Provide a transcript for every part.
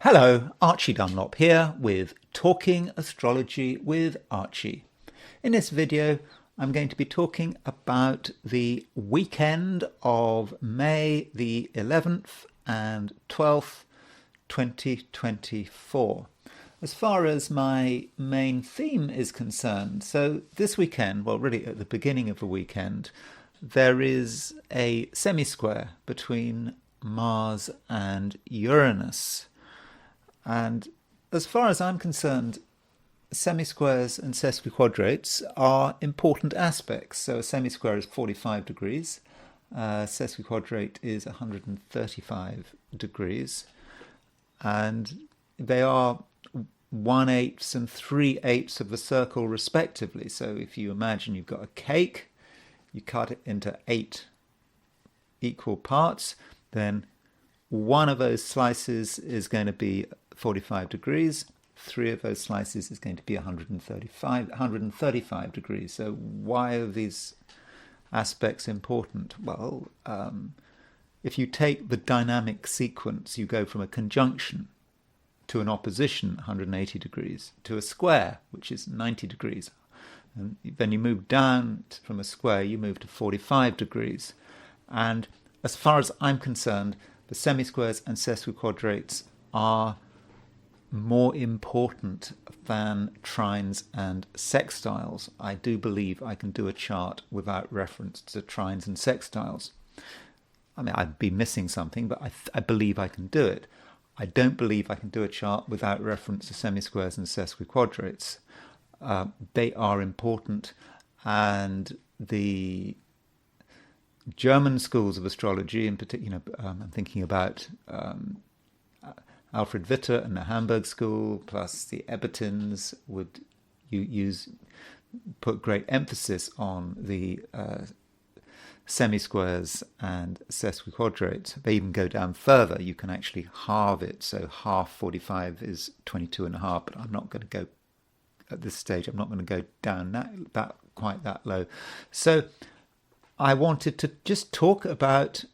Hello, Archie Dunlop here with Talking Astrology with Archie. In this video, I'm going to be talking about the weekend of May the 11th and 12th, 2024. As far as my main theme is concerned, so this weekend, well, really at the beginning of the weekend, there is a semisquare between Mars and Uranus. And as far as I'm concerned, semisquares and sesquiquadrates are important aspects. So a semisquare is 45 degrees, sesquiquadrate is 135 degrees, and they are 1/8 and 3/8 of the circle respectively. So if you imagine you've got a cake, you cut it into 8 equal parts, then one of those slices is going to be 45 degrees, 3 of those slices is going to be 135 degrees. So why are these aspects important? Well, if you take the dynamic sequence, you go from a conjunction to an opposition, 180 degrees, to a square, which is 90 degrees. And then you move down from a square, you move to 45 degrees. And as far as I'm concerned, the semisquares and sesquiquadrates are more important than trines and sextiles. I do believe I can do a chart without reference to trines and sextiles. I mean, I'd be missing something, but I believe I can do it. I don't believe I can do a chart without reference to semisquares and sesquiquadrates. They are important, and the German schools of astrology, in particular, I'm thinking about Alfred Witte and the Hamburg School, plus the Ebertons would put great emphasis on the semisquares and sesquiquadrates. They even go down further. You can actually halve it. So half 45 is 22.5, but I'm not going to go at this stage. I'm not going to go down that quite that low. So I wanted to just talk about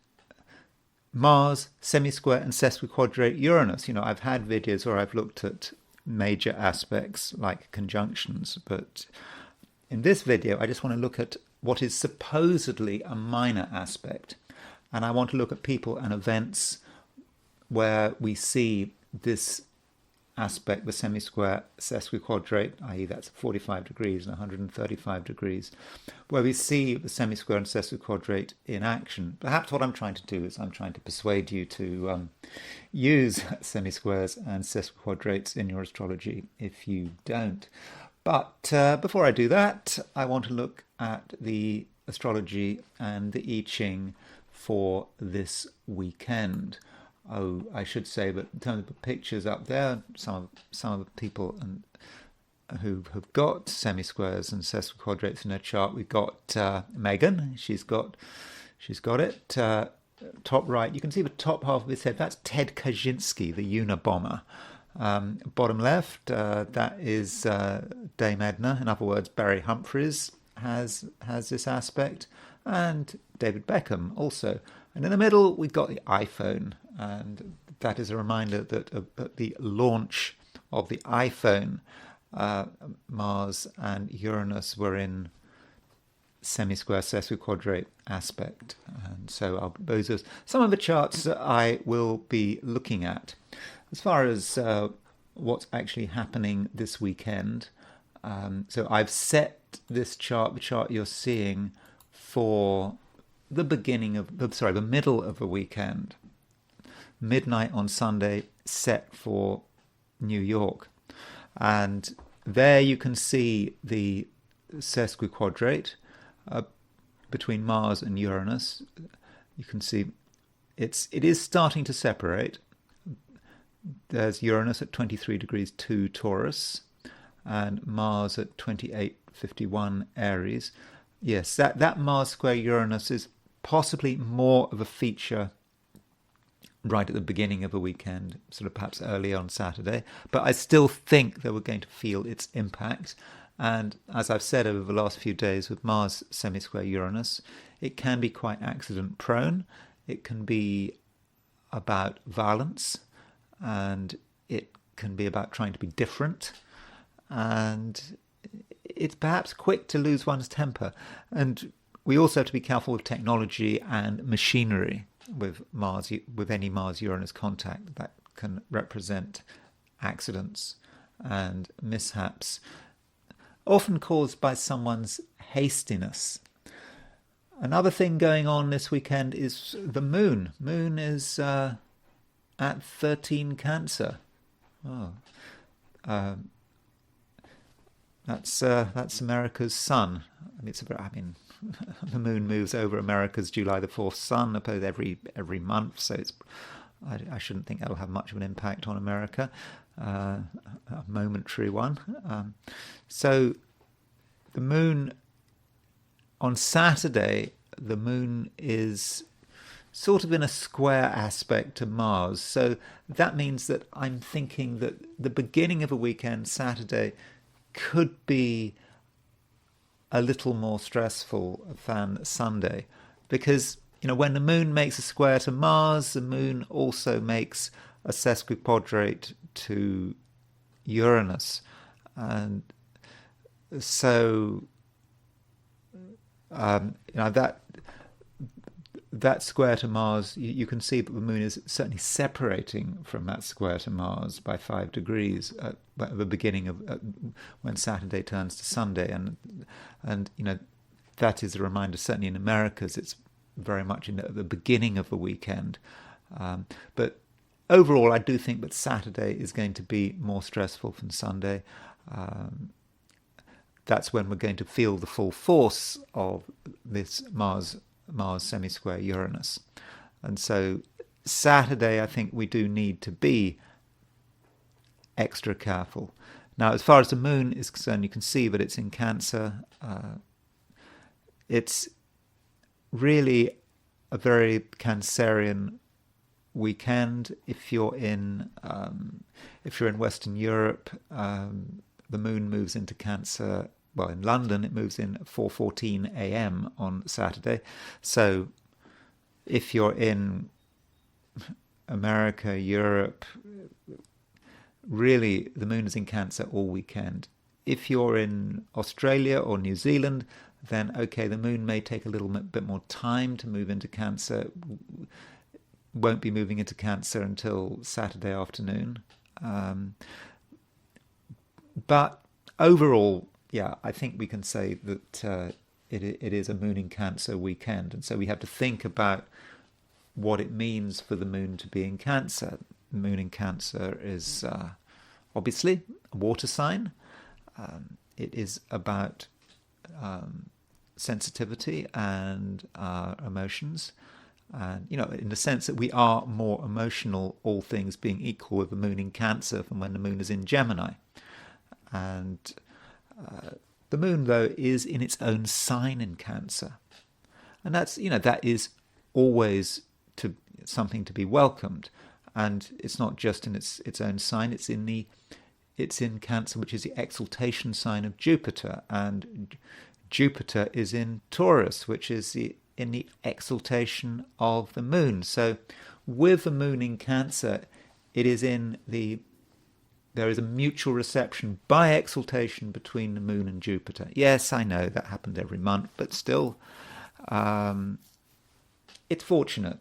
Mars, semisquare and sesquiquadrate Uranus. You know, I've had videos where I've looked at major aspects like conjunctions, but in this video I just want to look at what is supposedly a minor aspect. And I want to look at people and events where we see this aspect, the semisquare sesquiquadrate, i.e. that's 45 degrees and 135 degrees, where we see the semisquare and sesquiquadrate in action. Perhaps what I'm trying to do is I'm trying to persuade you to use semisquares and sesquiquadrates in your astrology if you don't. But before I do that, I want to look at the astrology and the I Ching for this weekend. Oh, I should say that in terms of the pictures up there, some of the people who have got semisquares and sesquiquadrates in their chart, we've got Meghan. She's got it. Top right, you can see the top half of his head. That's Ted Kaczynski, the Unibomber. Bottom left, that is Dame Edna. In other words, Barry Humphries has this aspect, and David Beckham also. And in the middle, we've got the iPhone, and that is a reminder that at the launch of the iPhone, Mars and Uranus were in semisquare sesquiquadrate aspect. And so those are some of the charts that I will be looking at. As far as what's actually happening this weekend, so I've set this chart, the chart you're seeing, for the middle of the weekend. Midnight on Sunday, set for New York. And there you can see the sesquiquadrate between Mars and Uranus. You can see it is starting to separate. There's Uranus at 23 degrees 2 Taurus and Mars at 28.51 Aries. Yes, that Mars square Uranus is possibly more of a feature right at the beginning of the weekend, sort of perhaps early on Saturday. But I still think that we're going to feel its impact. And as I've said over the last few days with Mars semisquare Uranus, it can be quite accident prone. It can be about violence, and it can be about trying to be different, and it's perhaps quick to lose one's temper. And we also have to be careful with technology and machinery with Mars, with any Mars-Uranus contact that can represent accidents and mishaps, often caused by someone's hastiness. Another thing going on this weekend is the moon. Moon is at 13 Cancer. Oh, that's America's sun. The moon moves over America's July the 4th sun, I suppose every month. So I shouldn't think that'll have much of an impact on America, a momentary one. So the moon on Saturday, the moon is sort of in a square aspect to Mars. So that means that I'm thinking that the beginning of a weekend, Saturday, could be a little more stressful than Sunday, because when the moon makes a square to Mars, the moon also makes a sesquiquadrate to Uranus, and so that square to Mars, you can see that the moon is certainly separating from that square to Mars by 5 degrees at the beginning of when Saturday turns to Sunday, and that is a reminder. Certainly in Americas, it's very much at the beginning of the weekend. But overall, I do think that Saturday is going to be more stressful than Sunday. That's when we're going to feel the full force of this Mars semisquare Uranus. And so Saturday, I think we do need to be extra careful. Now, as far as the moon is concerned, you can see that it's in Cancer. It's really a very Cancerian weekend. If you're in Western Europe, the moon moves into Cancer. Well, in London, it moves in at 4:14 a.m. on Saturday. So if you're in America, Europe, really the moon is in Cancer all weekend. If you're in Australia or New Zealand, then okay, the moon may take a little bit more time to move into Cancer. Won't be moving into Cancer until Saturday afternoon. But overall, yeah, I think we can say that it is a moon in Cancer weekend. And so we have to think about what it means for the moon to be in Cancer. The moon in Cancer is obviously a water sign. It is about sensitivity and emotions. And, in the sense that we are more emotional, all things being equal, with the moon in Cancer than when the moon is in Gemini. And the moon, though, is in its own sign in Cancer. And that's, that is always something to be welcomed. And it's not just in its own sign, it's in Cancer, which is the exaltation sign of Jupiter. And Jupiter is in Taurus, which is in the exaltation of the moon. So with the moon in Cancer, it is there is a mutual reception by exaltation between the moon and Jupiter. Yes, I know that happens every month, but still, it's fortunate.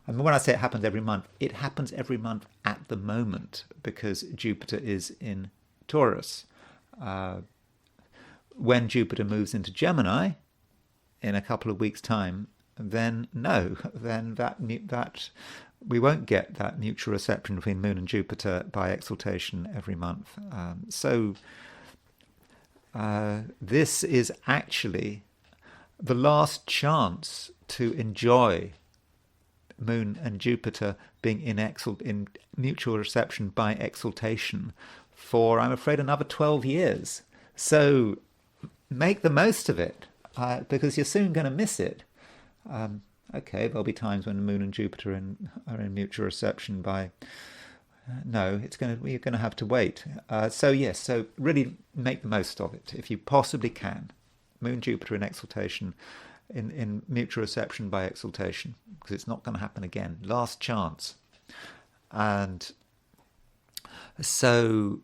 And when I say it happens every month, it happens every month at the moment, because Jupiter is in Taurus. When Jupiter moves into Gemini in a couple of weeks' time, then that we won't get that mutual reception between Moon and Jupiter by exaltation every month. So this is actually the last chance to enjoy Moon and Jupiter being in mutual reception by exaltation for, I'm afraid, another 12 years. So make the most of it, because you're soon going to miss it. Okay, there'll be times when the Moon and Jupiter are in mutual reception by... we're going to have to wait. So really make the most of it if you possibly can. Moon, Jupiter in exaltation, in mutual reception by exaltation, because it's not going to happen again. Last chance. And So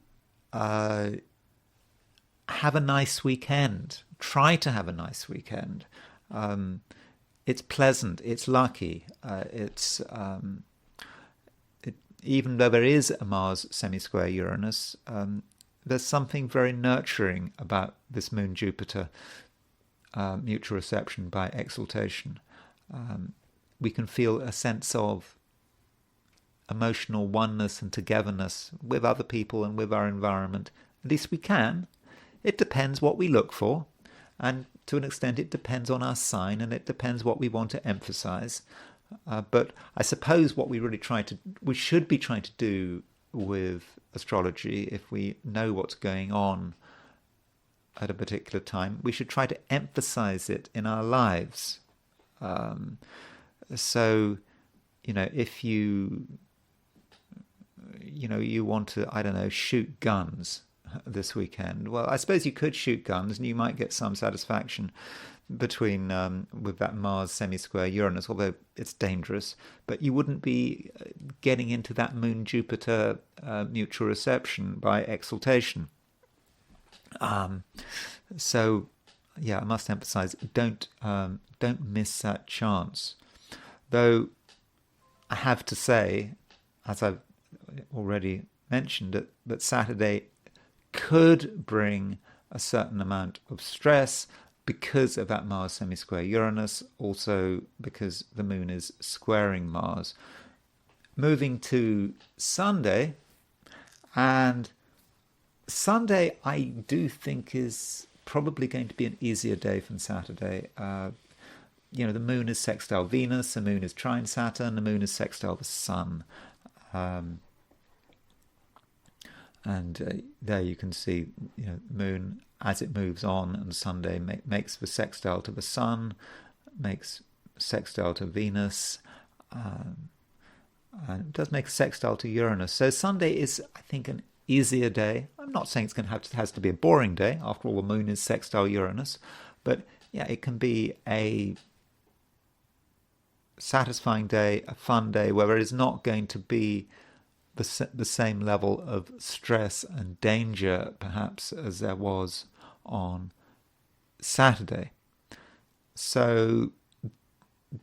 have a nice weekend. Try to have a nice weekend. It's pleasant. It's lucky. Even though there is a Mars semi-square Uranus, there's something very nurturing about this Moon-Jupiter mutual reception by exaltation. We can feel a sense of emotional oneness and togetherness with other people and with our environment. At least we can. It depends what we look for, and to an extent it depends on our sign, and it depends what we want to emphasize. But I suppose what we should be trying to do with astrology, if we know what's going on at a particular time, we should try to emphasize it in our lives. So, if you want to, I don't know, shoot guns this weekend, well, I suppose you could shoot guns and you might get some satisfaction with that Mars semi-square Uranus, although it's dangerous, but you wouldn't be getting into that Moon-Jupiter mutual reception by exaltation. So, yeah, I must emphasize, don't miss that chance. Though I have to say, as I've already mentioned, that Saturday could bring a certain amount of stress because of that Mars semi-square Uranus, also because the Moon is squaring Mars. Moving to Sunday, and Sunday I do think is probably going to be an easier day than Saturday. The Moon is sextile Venus, the Moon is trine Saturn, the Moon is sextile the Sun. And there you can see, Moon as it moves on, and Sunday makes the sextile to the Sun, makes sextile to Venus, and it does make a sextile to Uranus. So Sunday is, I think, an easier day. I'm not saying has to be a boring day. After all, the Moon is sextile Uranus, but yeah, it can be a satisfying day, a fun day, where there is not going to be the same level of stress and danger, perhaps, as there was on Saturday. So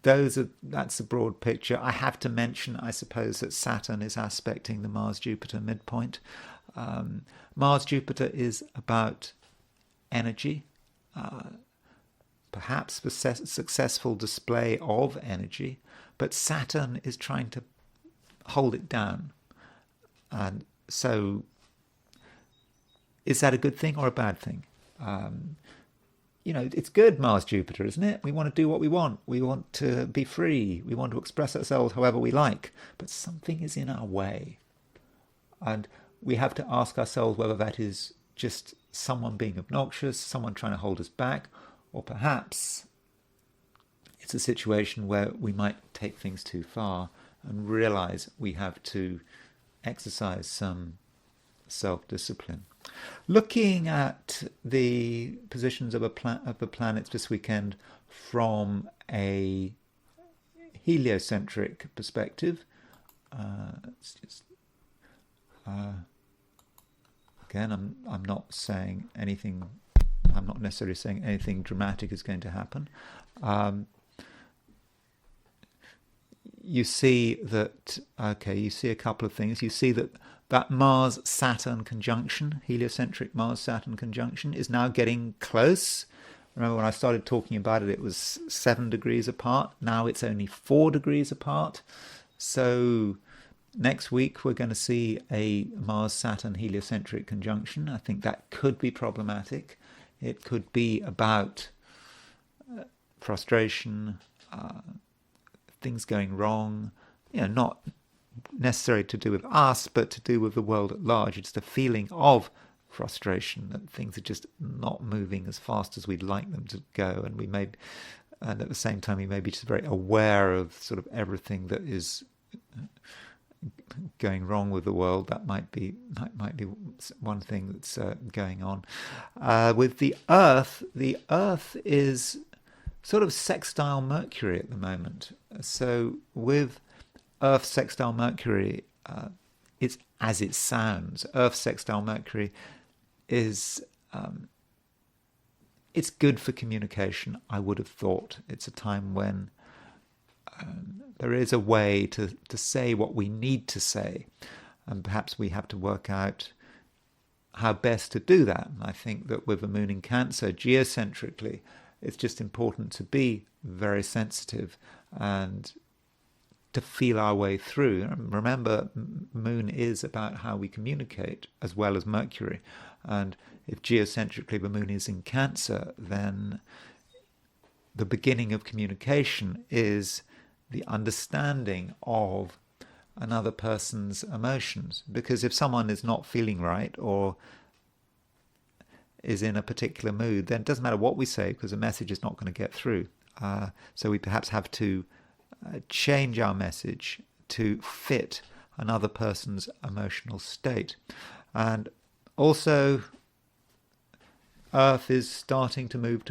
that's a broad picture. I have to mention, I suppose, that Saturn is aspecting the Mars-Jupiter midpoint. Mars-Jupiter is about energy, perhaps the successful display of energy, but Saturn is trying to hold it down. And so, is that a good thing or a bad thing? It's good, Mars-Jupiter, isn't it? We want to do what we want. We want to be free. We want to express ourselves however we like. But something is in our way. And we have to ask ourselves whether that is just someone being obnoxious, someone trying to hold us back, or perhaps it's a situation where we might take things too far and realize we have to exercise some self-discipline. Looking at the positions of the planets this weekend from a heliocentric perspective, again, I'm not saying anything. I'm not necessarily saying anything dramatic is going to happen. You see that, you see a couple of things. You see that Mars-Saturn conjunction, heliocentric Mars-Saturn conjunction, is now getting close. Remember when I started talking about it, it was 7 degrees apart. Now it's only 4 degrees apart. So next week we're going to see a Mars-Saturn heliocentric conjunction. I think that could be problematic. It could be about frustration, things going wrong, not necessarily to do with us, but to do with the world at large. It's the feeling of frustration that things are just not moving as fast as we'd like them to go, and at the same time we may be just very aware of sort of everything that is going wrong with the world. That might be one thing that's going on. With the Earth is sort of sextile Mercury at the moment. So with Earth sextile Mercury, it's as it sounds. Earth sextile Mercury is it's good for communication, I would have thought. It's a time when there is a way to say what we need to say, and perhaps we have to work out how best to do that. And I think that with the moon in Cancer, geocentrically, it's just important to be very sensitive and to feel our way through. Remember, moon is about how we communicate as well as Mercury. And if geocentrically the moon is in Cancer, then the beginning of communication is the understanding of another person's emotions. Because if someone is not feeling right or is in a particular mood, then it doesn't matter what we say, because the message is not going to get through. So we perhaps have to change our message to fit another person's emotional state. And also, Earth is starting to move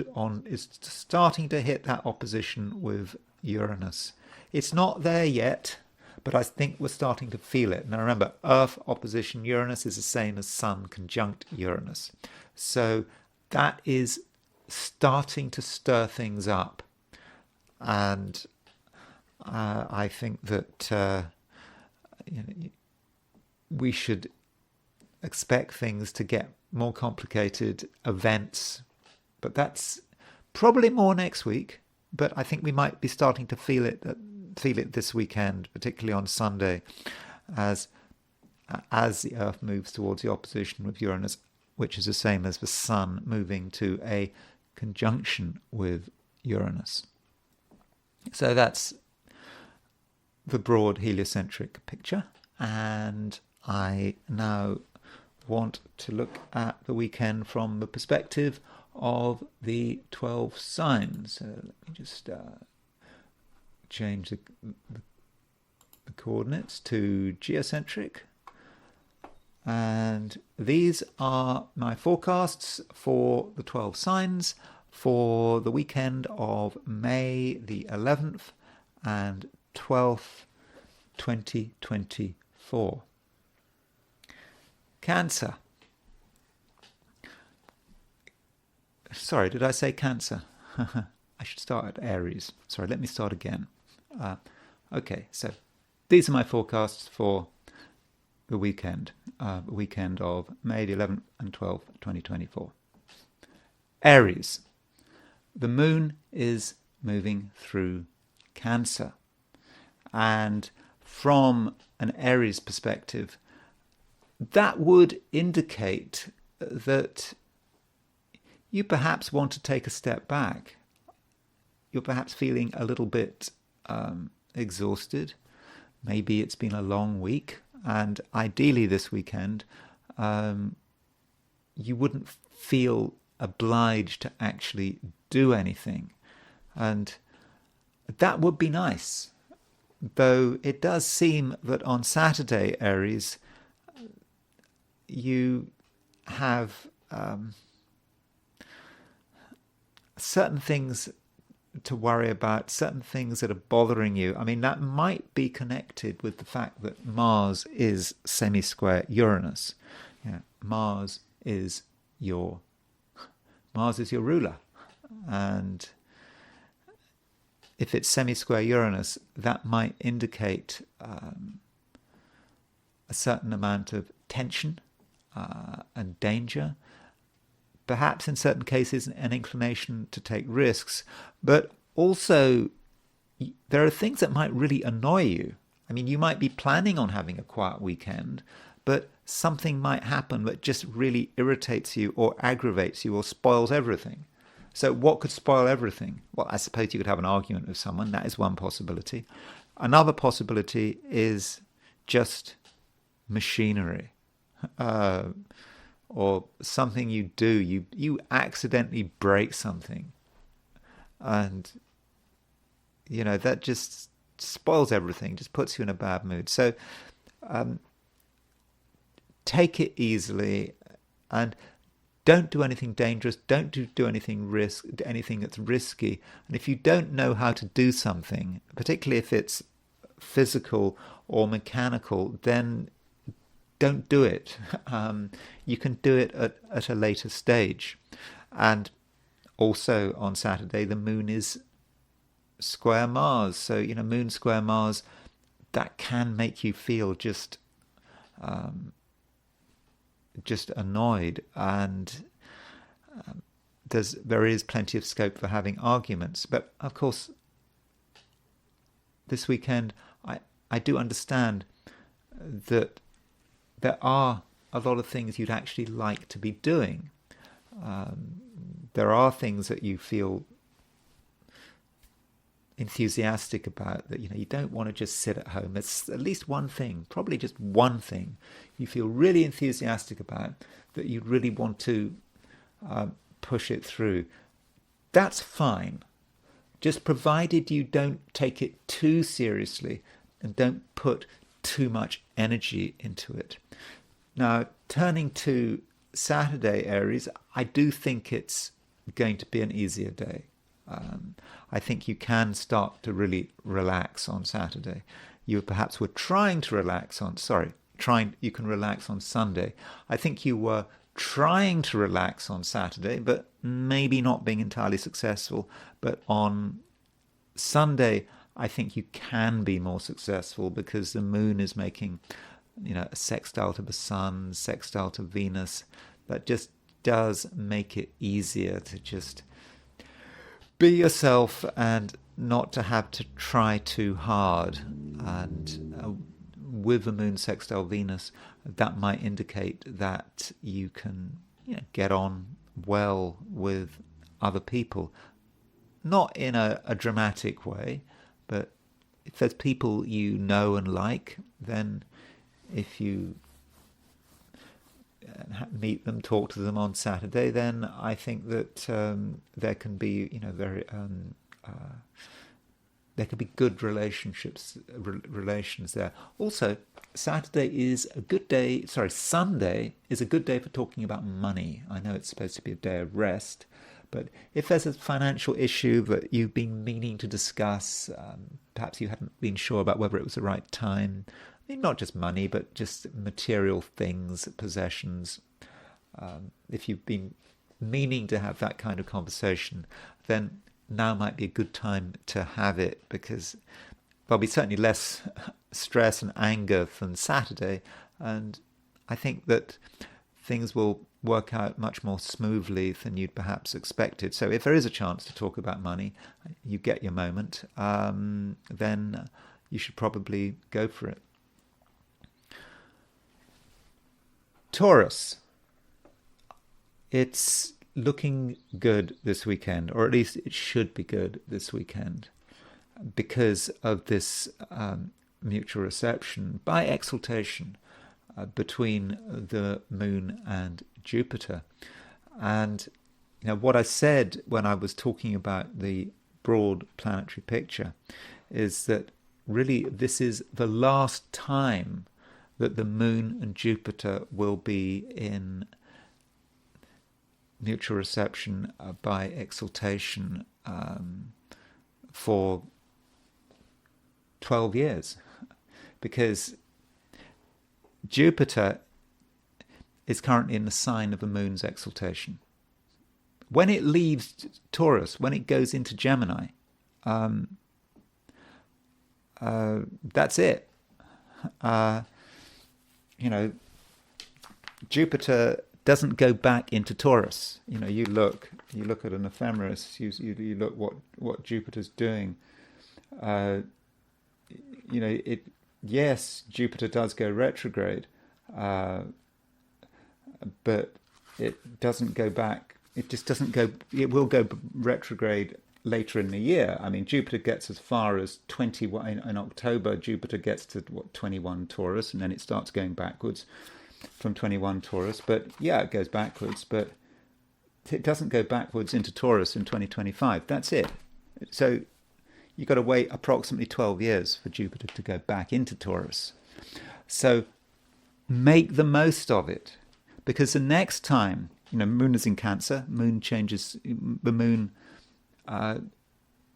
is starting to hit that opposition with Uranus. It's not there yet, but I think we're starting to feel it. Now remember, Earth opposition Uranus is the same as Sun conjunct Uranus. So that is starting to stir things up. And I think that we should expect things to get more complicated, events, but that's probably more next week. But I think we might be starting to feel it this weekend, particularly on Sunday, as the Earth moves towards the opposition with Uranus, which is the same as the Sun moving to a conjunction with Uranus. So that's the broad heliocentric picture, and I now want to look at the weekend from the perspective of the 12 signs. So let me just change the coordinates to geocentric, and these are my forecasts for the 12 signs for the weekend of May the 11th and 12th, 2024. Cancer. Sorry, did I say Cancer? I should start at Aries. Sorry, let me start again. Okay, so these are my forecasts for the weekend of May the 11th and 12th, 2024. Aries. The moon is moving through Cancer. And from an Aries perspective, that would indicate that you perhaps want to take a step back. You're perhaps feeling a little bit exhausted. Maybe it's been a long week, and ideally this weekend you wouldn't feel obliged to actually do anything. And that would be nice. Though it does seem that on Saturday, Aries, you have certain things to worry about, certain things that are bothering you. I mean, that might be connected with the fact that Mars is semisquare Uranus. Yeah, Mars is your ruler, and if it's semisquare Uranus, that might indicate a certain amount of tension and danger. Perhaps in certain cases an inclination to take risks, but also there are things that might really annoy you. I mean, you might be planning on having a quiet weekend, but something might happen that just really irritates you or aggravates you or spoils everything. So what could spoil everything? Well, I suppose you could have an argument with someone. That is one possibility. Another possibility is just machinery. Or something you do, you accidentally break something, and that just spoils everything, just puts you in a bad mood. So take it easily, and don't do anything dangerous, don't do anything that's risky. And if you don't know how to do something, particularly if it's physical or mechanical, then don't do it. You can do it at a later stage. And also on Saturday, the moon is square Mars. So, moon square Mars, that can make you feel just annoyed. And there is plenty of scope for having arguments. But of course, this weekend, I do understand that there are a lot of things you'd actually like to be doing. There are things that you feel enthusiastic about, that you don't want to just sit at home. There's at least one thing, probably just one thing, you feel really enthusiastic about, that you really want to push it through. That's fine, just provided you don't take it too seriously and don't put too much energy into it. Now, turning to Saturday, Aries, I do think it's going to be an easier day. I think you can start to really relax on Saturday. You perhaps were trying to relax on, you can relax on Sunday. I think you were trying to relax on Saturday, but maybe not being entirely successful. But on Sunday, I think you can be more successful because the moon is making, a sextile to the sun, sextile to Venus. That just does make it easier to just be yourself and not to have to try too hard. And with the moon sextile Venus, that might indicate that you can get on well with other people. Not in a dramatic way, but if there's people you know and like, then if you meet them, talk to them on Saturday, then I think that there can be, there could be good relations there. Also, Sunday is a good day for talking about money. I know it's supposed to be a day of rest, but if there's a financial issue that you've been meaning to discuss, perhaps you hadn't been sure about whether it was the right time, I mean, not just money, but just material things, possessions. If you've been meaning to have that kind of conversation, then now might be a good time to have it, because there'll be certainly less stress and anger than Saturday. And I think that things will work out much more smoothly than you'd perhaps expected. So if there is a chance to talk about money, you get your moment, then you should probably go for it. Taurus. It's looking good this weekend, or at least it should be good this weekend, because of this mutual reception by exaltation between the moon and Jupiter. And what I said when I was talking about the broad planetary picture is that really this is the last time that the moon and Jupiter will be in mutual reception by exaltation for 12 years, because Jupiter is currently in the sign of the moon's exaltation. When it leaves Taurus, when it goes into Gemini, that's it. Jupiter doesn't go back into Taurus. You look at an ephemeris. You look what Jupiter's doing. Yes, Jupiter does go retrograde, but it doesn't go back. It just doesn't go. It will go retrograde later in the year. I mean, Jupiter gets as far as 21 in October. Jupiter gets to 21 Taurus, and then it starts going backwards from 21 Taurus. But yeah, it goes backwards, but it doesn't go backwards into Taurus in 2025. That's it. So you've got to wait approximately 12 years for Jupiter to go back into Taurus. So make the most of it, because the next time, Moon is in Cancer. Moon changes. The Moon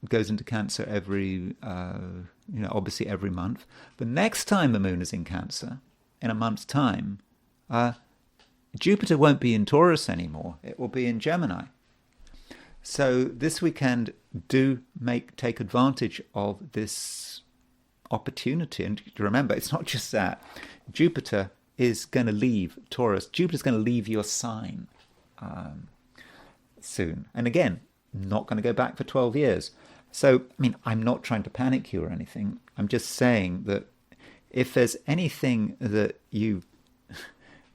goes into Cancer every, obviously every month. The next time the Moon is in Cancer, in a month's time, Jupiter won't be in Taurus anymore. It will be in Gemini. So this weekend, take advantage of this opportunity. And remember, it's not just that. Jupiter is going to leave Taurus. Jupiter's going to leave your sign soon. And again, not going to go back for 12 years. So, I mean, I'm not trying to panic you or anything. I'm just saying that if there's anything that you've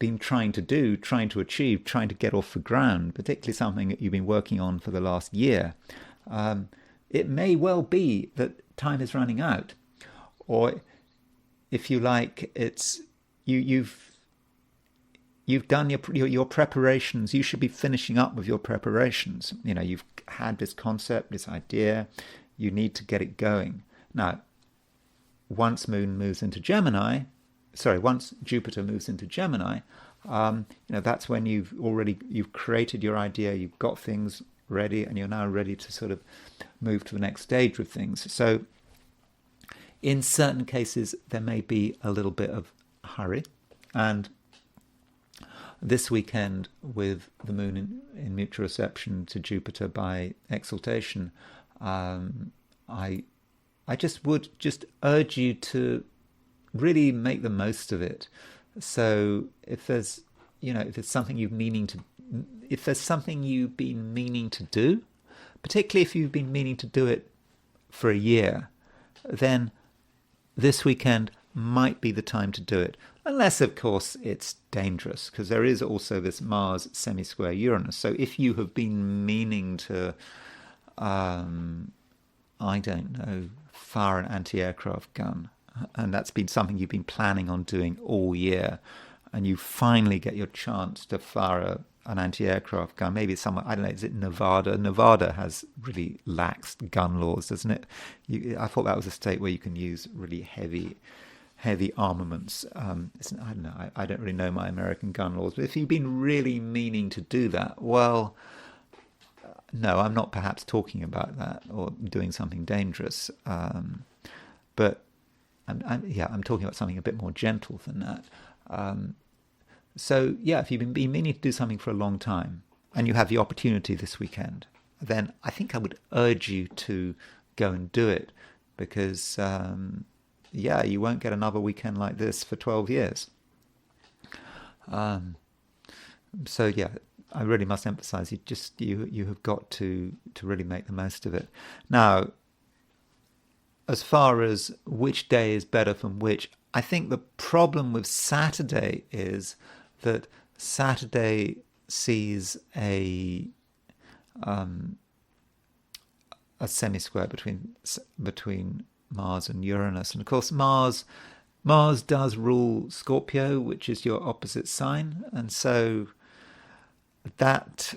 been trying to do, trying to achieve, trying to get off the ground, particularly something that you've been working on for the last year, it may well be that time is running out. Or if you like, it's you've done your preparations. You should be finishing up with your preparations. You know, you've had this concept, this idea. You need to get it going. Now, once Jupiter moves into Gemini, that's when you've created your idea, you've got things ready, and you're now ready to sort of move to the next stage with things. So in certain cases, there may be a little bit of hurry. And this weekend, with the moon in mutual reception to Jupiter by exaltation, I would urge you to really make the most of it. So if there's something you've been meaning to do, particularly if you've been meaning to do it for a year, then this weekend might be the time to do it. Unless, of course, it's dangerous, because there is also this Mars semisquare Uranus. So if you have been meaning to, fire an anti-aircraft gun, and that's been something you've been planning on doing all year, and you finally get your chance to fire an anti-aircraft gun. Maybe it's somewhere, I don't know, is it Nevada? Nevada has really lax gun laws, doesn't it? I thought that was a state where you can use really heavy armaments. I don't know, I don't really know my American gun laws, but if you've been really meaning to do that, well, no, I'm not perhaps talking about that or doing something dangerous, but I'm talking about something a bit more gentle than that. So yeah, if you've been meaning to do something for a long time and you have the opportunity this weekend, then I think I would urge you to go and do it, because you won't get another weekend like this for 12 years. So yeah, I really must emphasize, you have got to really make the most of it. Now, as far as which day is better from which, I think the problem with Saturday is that Saturday sees a semisquare between Mars and Uranus, and of course Mars does rule Scorpio, which is your opposite sign, and so that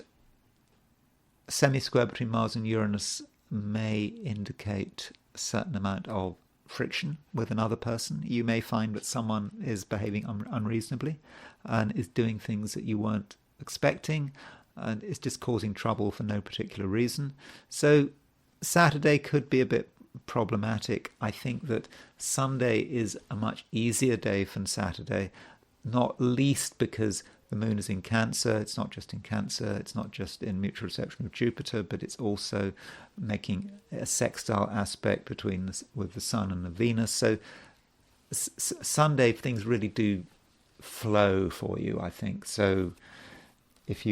semisquare between Mars and Uranus may indicate a certain amount of friction with another person. You may find that someone is behaving unreasonably and is doing things that you weren't expecting, and is just causing trouble for no particular reason. So Saturday could be a bit problematic. I think that Sunday is a much easier day than Saturday, not least because the moon is in Cancer. It's not just in Cancer, it's not just in mutual reception with Jupiter, but it's also making a sextile aspect with the Sun and the Venus. So Sunday, things really do flow for you, I think. So if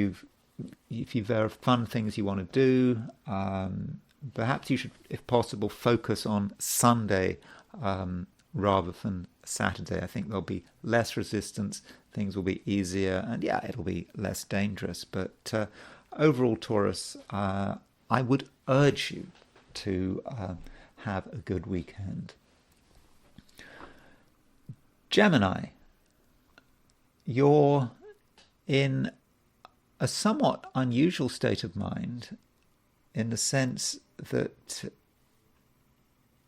there are fun things you want to do, perhaps you should, if possible, focus on Sunday rather than Saturday. I think there'll be less resistance, things will be easier, and yeah, it'll be less dangerous. But overall, Taurus, I would urge you to have a good weekend. Gemini, you're in a somewhat unusual state of mind, in the sense that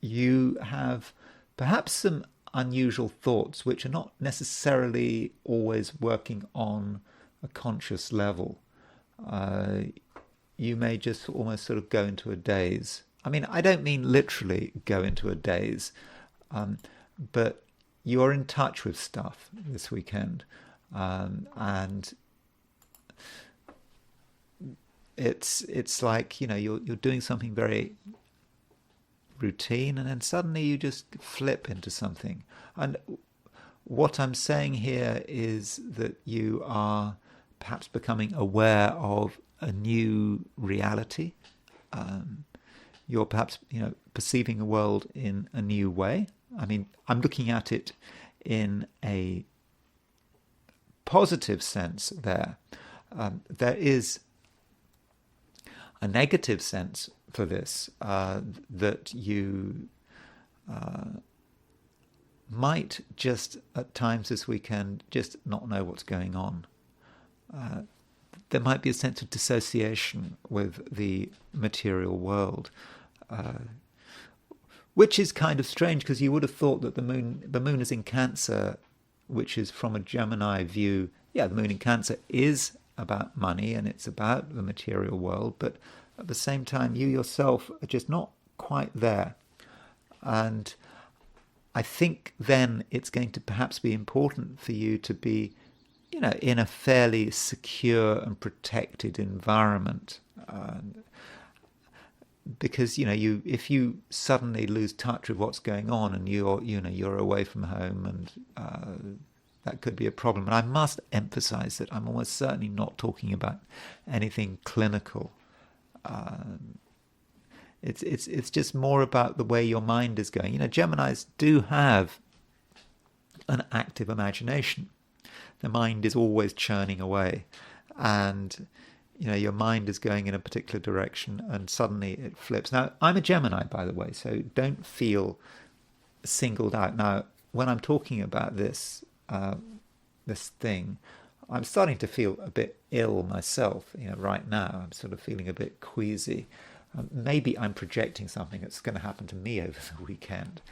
you have perhaps some unusual thoughts which are not necessarily always working on a conscious level. You may just almost sort of go into a daze. I mean, I don't mean literally go into a daze, but you're in touch with stuff this weekend, and it's like, you're doing something very routine, and then suddenly you just flip into something. And what I'm saying here is that you are perhaps becoming aware of a new reality. You're perhaps, perceiving the world in a new way. I mean, I'm looking at it in a positive sense there. There is a negative sense for this, that you might just at times this weekend just not know what's going on. There might be a sense of dissociation with the material world, which is kind of strange, because you would have thought that the moon is in Cancer, which is, from a Gemini view, the moon in Cancer is about money and it's about the material world, but at the same time you yourself are just not quite there. And I think then it's going to perhaps be important for you to be, in a fairly secure and protected environment, because if you suddenly lose touch with what's going on and you're away from home, and that could be a problem. And I must emphasize that I'm almost certainly not talking about anything clinical. It's just more about the way your mind is going. Geminis do have an active imagination. The mind is always churning away, and your mind is going in a particular direction, and suddenly it flips. Now, I'm a Gemini, by the way, so don't feel singled out. Now, when I'm talking about this thing, I'm starting to feel a bit ill myself. Right now, I'm sort of feeling a bit queasy. Maybe I'm projecting something that's going to happen to me over the weekend.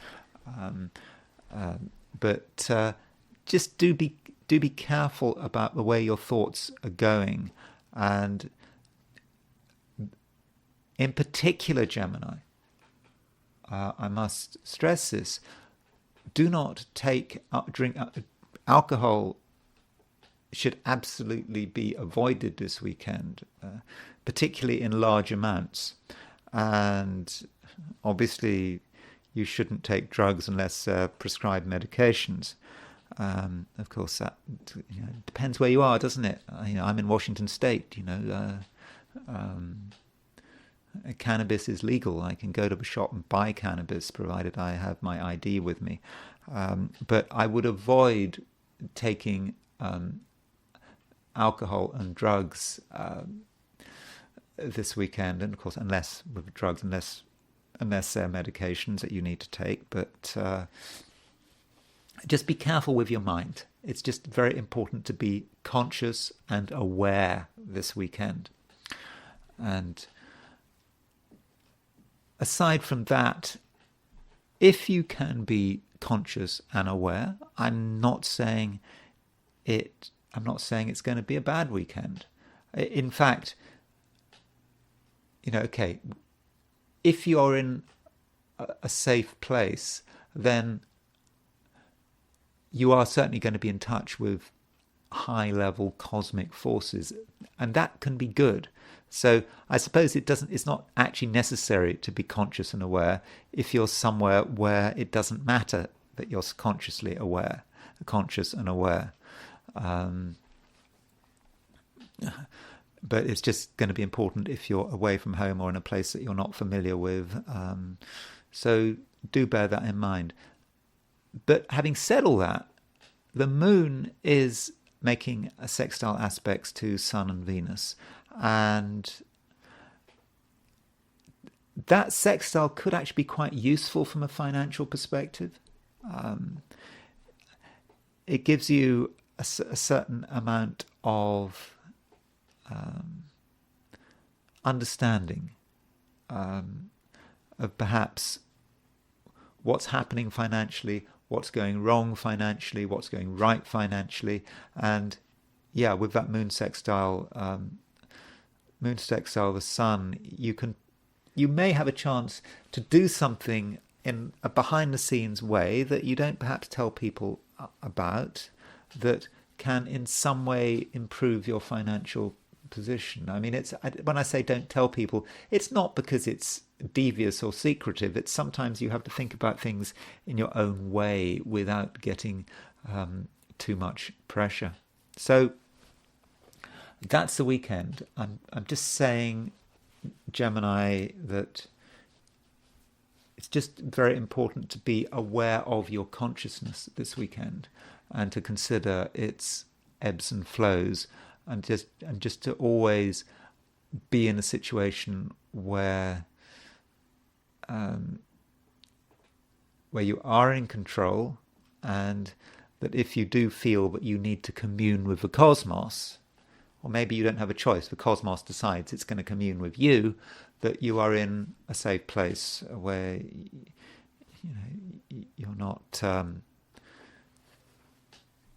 But just do be careful about the way your thoughts are going. And in particular, Gemini, I must stress this: do not drink alcohol. Should absolutely be avoided this weekend, particularly in large amounts. And obviously, you shouldn't take drugs unless prescribed medications. Of course, that depends where you are, doesn't it? I'm in Washington State. Cannabis is legal. I can go to a shop and buy cannabis, provided I have my ID with me. But I would avoid taking alcohol and drugs this weekend, and of course, unless they're medications that you need to take. But just be careful with your mind. It's just very important to be conscious and aware this weekend. And aside from that, if you can be conscious and aware, I'm not saying it's going to be a bad weekend. In fact, okay, if you're in a safe place, then you are certainly going to be in touch with high-level cosmic forces, and that can be good. So I suppose it's not actually necessary to be conscious and aware if you're somewhere where it doesn't matter that you're conscious and aware. But it's just going to be important if you're away from home or in a place that you're not familiar with. So do bear that in mind. But having said all that, the moon is making a sextile aspects to Sun and Venus. And that sextile could actually be quite useful from a financial perspective. It gives you a certain amount of understanding of perhaps what's happening financially, what's going wrong financially, what's going right financially. And with that moon sextile the Sun, you may have a chance to do something in a behind-the-scenes way that you don't perhaps tell people about, that can in some way improve your financial position. I mean, when I say don't tell people, it's not because it's devious or secretive. It's sometimes you have to think about things in your own way without getting too much pressure. So that's the weekend. I'm just saying, Gemini, that it's just very important to be aware of your consciousness this weekend and to consider its ebbs and flows, and just to always be in a situation where you are in control, and that if you do feel that you need to commune with the cosmos, or maybe you don't have a choice, the cosmos decides it's going to commune with you, that you are in a safe place where you're not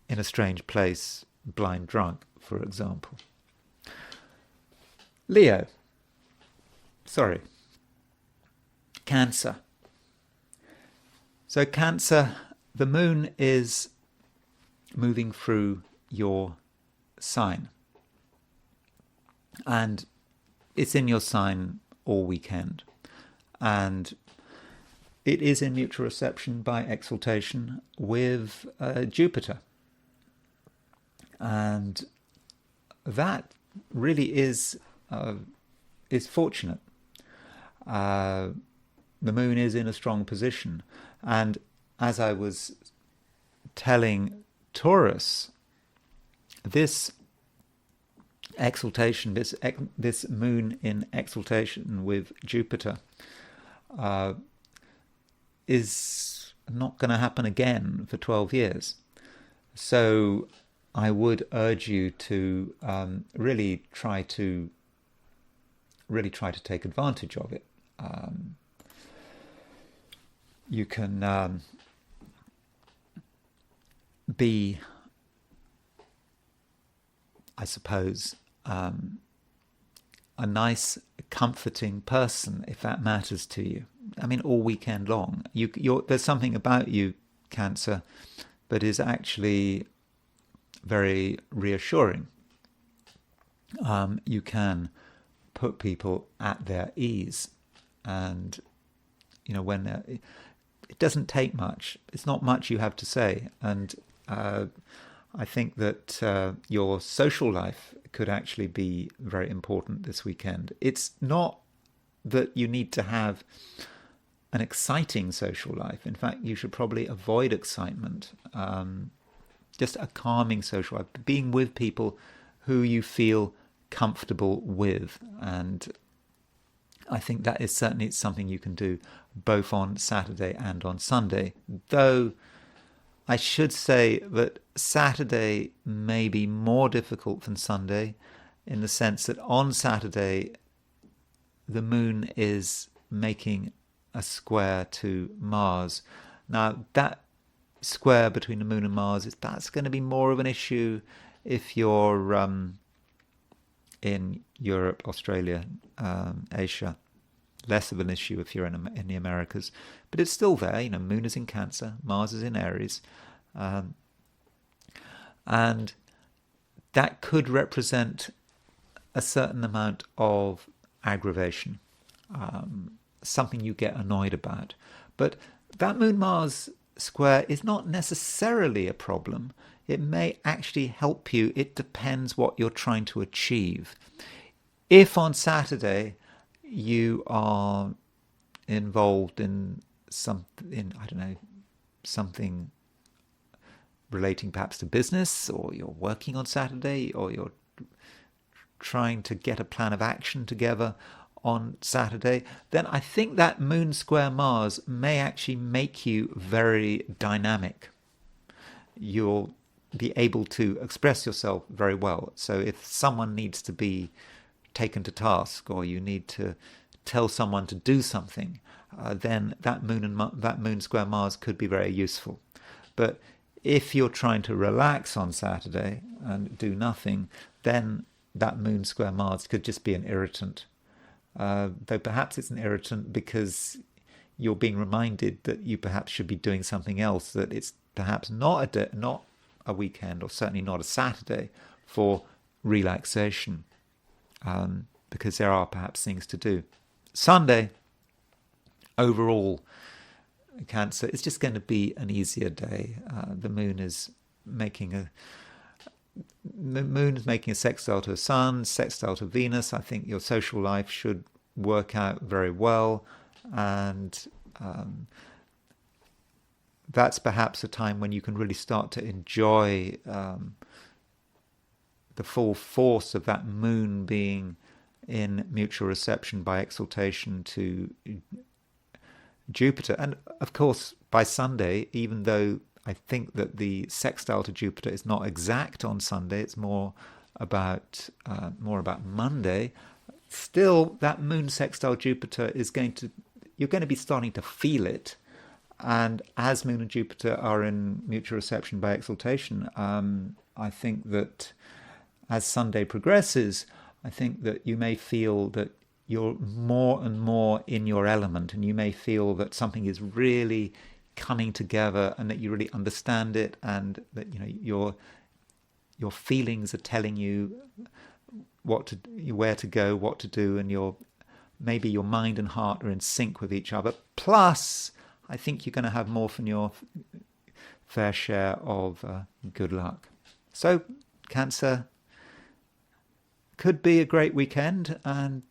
in a strange place, blind drunk, for example. Cancer. So Cancer, the moon is moving through your sign, and it's in your sign all weekend, and it is in mutual reception by exaltation with Jupiter, and that really is fortunate. The moon is in a strong position, and as I was telling Taurus, this exaltation, this moon in exaltation with Jupiter, is not going to happen again for 12 years. So I would urge you to really try to take advantage of it. You can be, I suppose, a nice, comforting person, if that matters to you. I mean, all weekend long. There's something about you, Cancer, that is actually very reassuring. You can put people at their ease, and when it doesn't take much. It's not much you have to say, and I think that your social life could actually be very important this weekend. It's not that you need to have an exciting social life. In fact, you should probably avoid excitement. Just a calming social life, being with people who you feel comfortable with. And I think that is certainly something you can do both on Saturday and on Sunday. Though I should say that Saturday may be more difficult than Sunday, in the sense that on Saturday the moon is making a square to Mars. Now that square between the moon and Mars, that's going to be more of an issue if you're in Europe, Australia, Asia. Less of an issue if you're in the Americas, but it's still there. Moon is in Cancer, Mars is in Aries, and that could represent a certain amount of aggravation, something you get annoyed about. But that Moon-Mars square is not necessarily a problem. It may actually help you. It depends what you're trying to achieve. If on Saturday you are involved in something relating perhaps to business, or you're working on Saturday, or you're trying to get a plan of action together on Saturday, then I think that Moon square Mars may actually make you very dynamic. You'll be able to express yourself very well. So if someone needs to be taken to task, or you need to tell someone to do something, then that Moon square Mars could be very useful. But if you're trying to relax on Saturday and do nothing, then that Moon square Mars could just be an irritant. Though perhaps it's an irritant because you're being reminded that you perhaps should be doing something else, that it's perhaps not a weekend, or certainly not a Saturday, for relaxation, because there are perhaps things to do. Sunday, overall, Cancer, it's just going to be an easier day. The moon is making a sextile to the sun, sextile to Venus. I think your social life should work out very well, and that's perhaps a time when you can really start to enjoy the full force of that moon being in mutual reception by exaltation to Jupiter. And of course, by Sunday, even though I think that the sextile to Jupiter is not exact on Sunday, it's more about Monday, still that moon sextile Jupiter you're going to be starting to feel it. And as moon and Jupiter are in mutual reception by exaltation, I think that as Sunday progresses, I think that you may feel that you're more and more in your element, and you may feel that something is really coming together, and that you really understand it, and that your feelings are telling you where to go, what to do, and maybe your mind and heart are in sync with each other. Plus, I think you're going to have more than your fair share of good luck. So, Cancer, could be a great weekend, and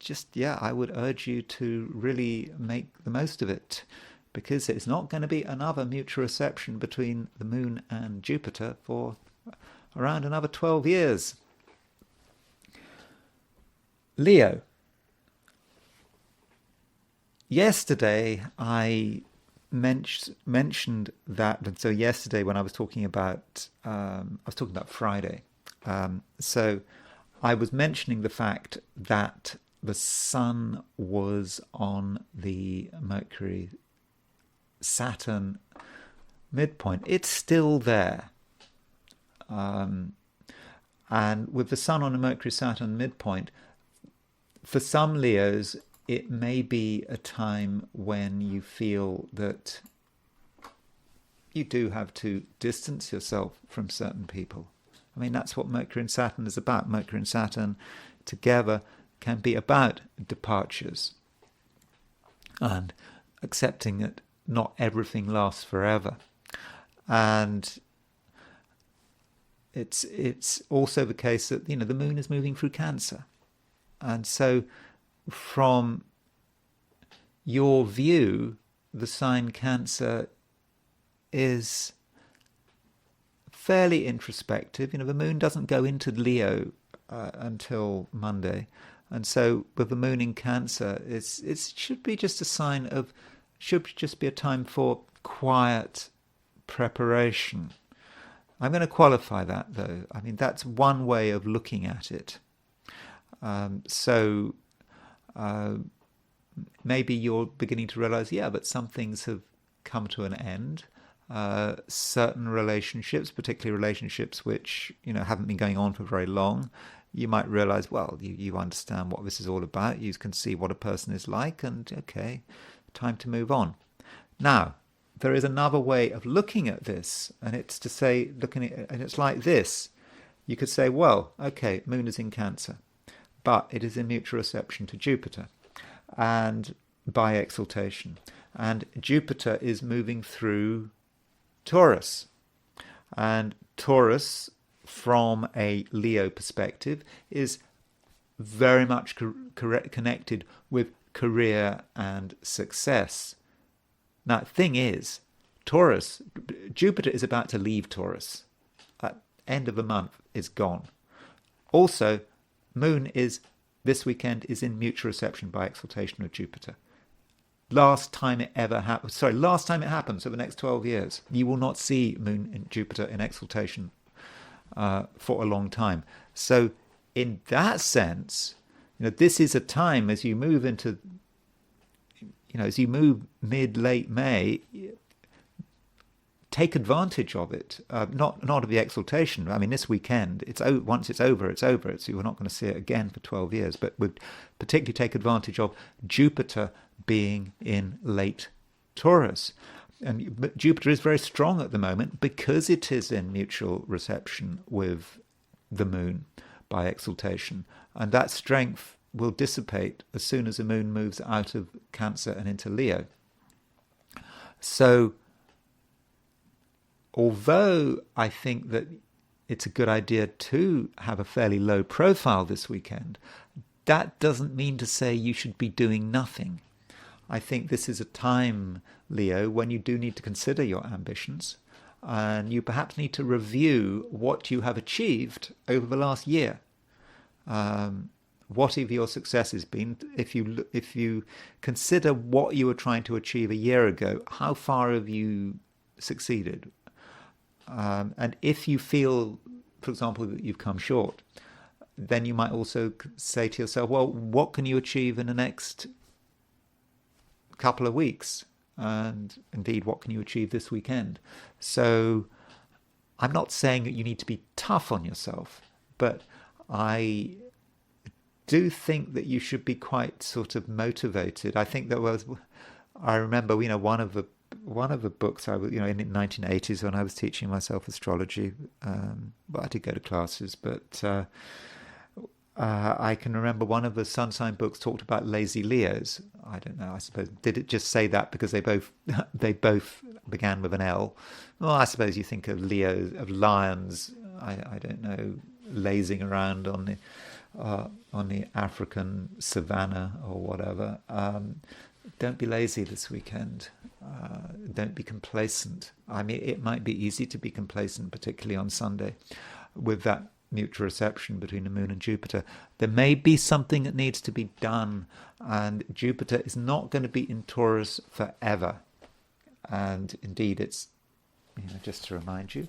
I would urge you to really make the most of it, because it's not going to be another mutual reception between the moon and Jupiter for around another 12 years. Leo. Yesterday I mentioned that, and so yesterday when I was talking about Friday. So I was mentioning the fact that the Sun was on the Mercury-Saturn midpoint. It's still there. And with the Sun on a Mercury-Saturn midpoint, for some Leos, it may be a time when you feel that you do have to distance yourself from certain people. I mean, that's what Mercury and Saturn is about. Mercury and Saturn together can be about departures and accepting that not everything lasts forever. And it's also the case that, the moon is moving through Cancer. And so from your view, the sign Cancer is fairly introspective. The moon doesn't go into Leo until Monday, and so with the moon in Cancer, it should be just a sign of, should just be a time for quiet preparation. I'm going to qualify that, though. I mean, that's one way of looking at it. Maybe you're beginning to realize, but some things have come to an end. Certain relationships, particularly relationships which haven't been going on for very long, you might realize, well, you understand what this is all about. You can see what a person is like, and okay, time to move on. Now, there is another way of looking at this, and it's to say, and it's like this. You could say, well, okay, moon is in Cancer, but it is in mutual reception to Jupiter, and by exaltation, and Jupiter is moving through Taurus, and Taurus, from a Leo perspective, is very much connected with career and success. Now, the thing is, Jupiter is about to leave Taurus. At end of the month, is gone. Also, moon this weekend is in mutual reception by exaltation of Jupiter. Last time it happened, so the next 12 years, you will not see moon and Jupiter in exaltation for a long time. So in that sense, this is a time as you move into, as you move mid-late May, take advantage of it, not of the exaltation. I mean, this weekend, once it's over, it's over. So you're not going to see it again for 12 years. But would particularly take advantage of Jupiter being in late Taurus. But Jupiter is very strong at the moment because it is in mutual reception with the moon by exaltation. And that strength will dissipate as soon as the moon moves out of Cancer and into Leo. So, although I think that it's a good idea to have a fairly low profile this weekend, that doesn't mean to say you should be doing nothing. I think this is a time, Leo, when you do need to consider your ambitions, and you perhaps need to review what you have achieved over the last year. What have your successes been? If you consider what you were trying to achieve a year ago, how far have you succeeded? And if you feel, for example, that you've come short, then you might also say to yourself, well, what can you achieve in the next couple of weeks? And indeed, what can you achieve this weekend? So I'm not saying that you need to be tough on yourself, but I do think that you should be quite sort of motivated. I think I remember, one of the books in the 1980s when I was teaching myself astrology, but I did go to classes, but I can remember one of the sun sign books talked about lazy Leos. I don't know, I suppose, did it just say that because they both began with an L? Well, I suppose you think of Leos, of lions, I don't know, lazing around on the African savannah or whatever. Don't be lazy this weekend. Don't be complacent. I mean, it might be easy to be complacent, particularly on Sunday, with that mutual reception between the moon and Jupiter. There may be something that needs to be done, and Jupiter is not going to be in Taurus forever. And indeed, it's, just to remind you,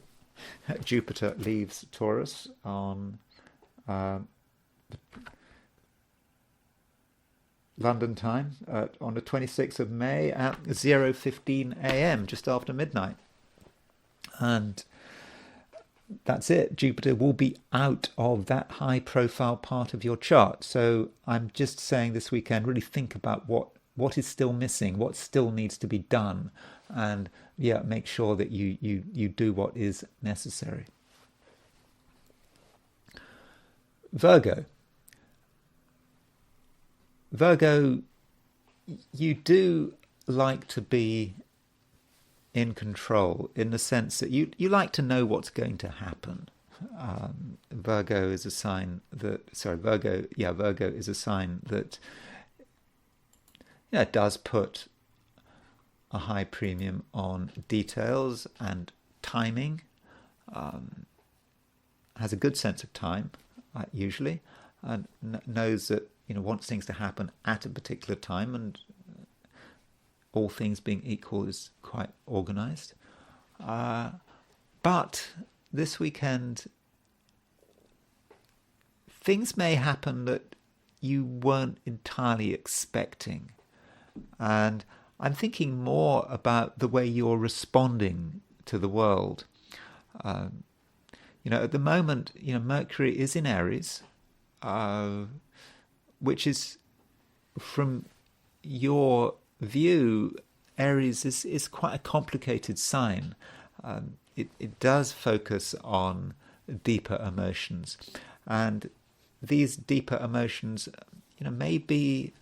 Jupiter leaves Taurus on London time on the 26th of May at 0:15 a.m., just after midnight. And that's it. Jupiter will be out of that high-profile part of your chart. So I'm just saying this weekend, really think about what is still missing, what still needs to be done, and make sure that you do what is necessary. Virgo, you do like to be in control, in the sense that you like to know what's going to happen. Virgo is a sign that does put a high premium on details and timing. Has a good sense of time, usually, and knows that wants things to happen at a particular time, and all things being equal is quite organized. But this weekend, things may happen that you weren't entirely expecting. And I'm thinking more about the way you're responding to the world. At the moment, Mercury is in Aries, which is, from your view, Aries is quite a complicated sign. It does focus on deeper emotions, and these deeper emotions, may be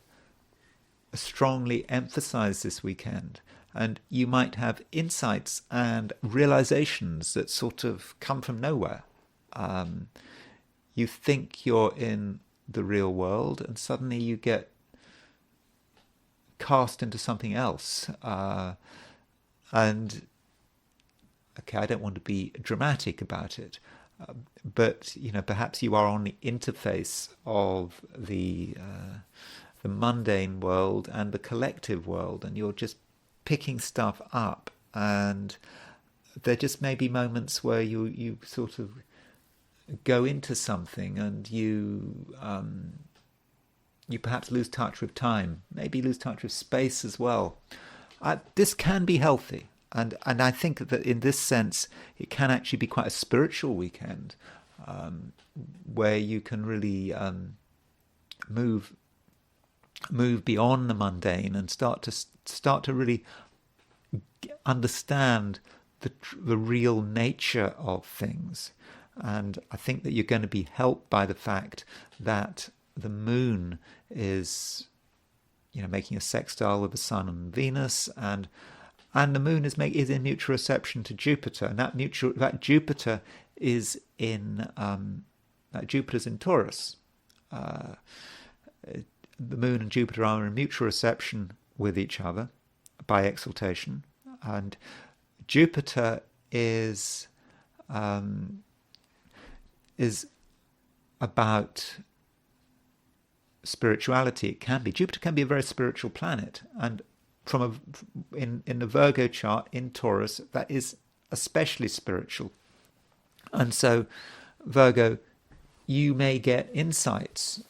strongly emphasized this weekend, and you might have insights and realizations that sort of come from nowhere. You think you're in the real world, and suddenly you get cast into something else. And okay, I don't want to be dramatic about it, but perhaps you are on the interface of the mundane world and the collective world, and you're just picking stuff up, and there just may be moments where you sort of go into something, and you perhaps lose touch with time, maybe lose touch with space as well. This can be healthy, and I think that in this sense it can actually be quite a spiritual weekend, where you can really move beyond the mundane and start to really understand the real nature of things. And I think that you're going to be helped by the fact that the moon is, making a sextile with the sun and Venus, and the moon is in mutual reception to Jupiter, and that Jupiter is in Jupiter's in Taurus. The moon and Jupiter are in mutual reception with each other by exaltation, and Jupiter is about spirituality. Jupiter can be a very spiritual planet, and in the Virgo chart in Taurus, that is especially spiritual. And so Virgo, you may get insights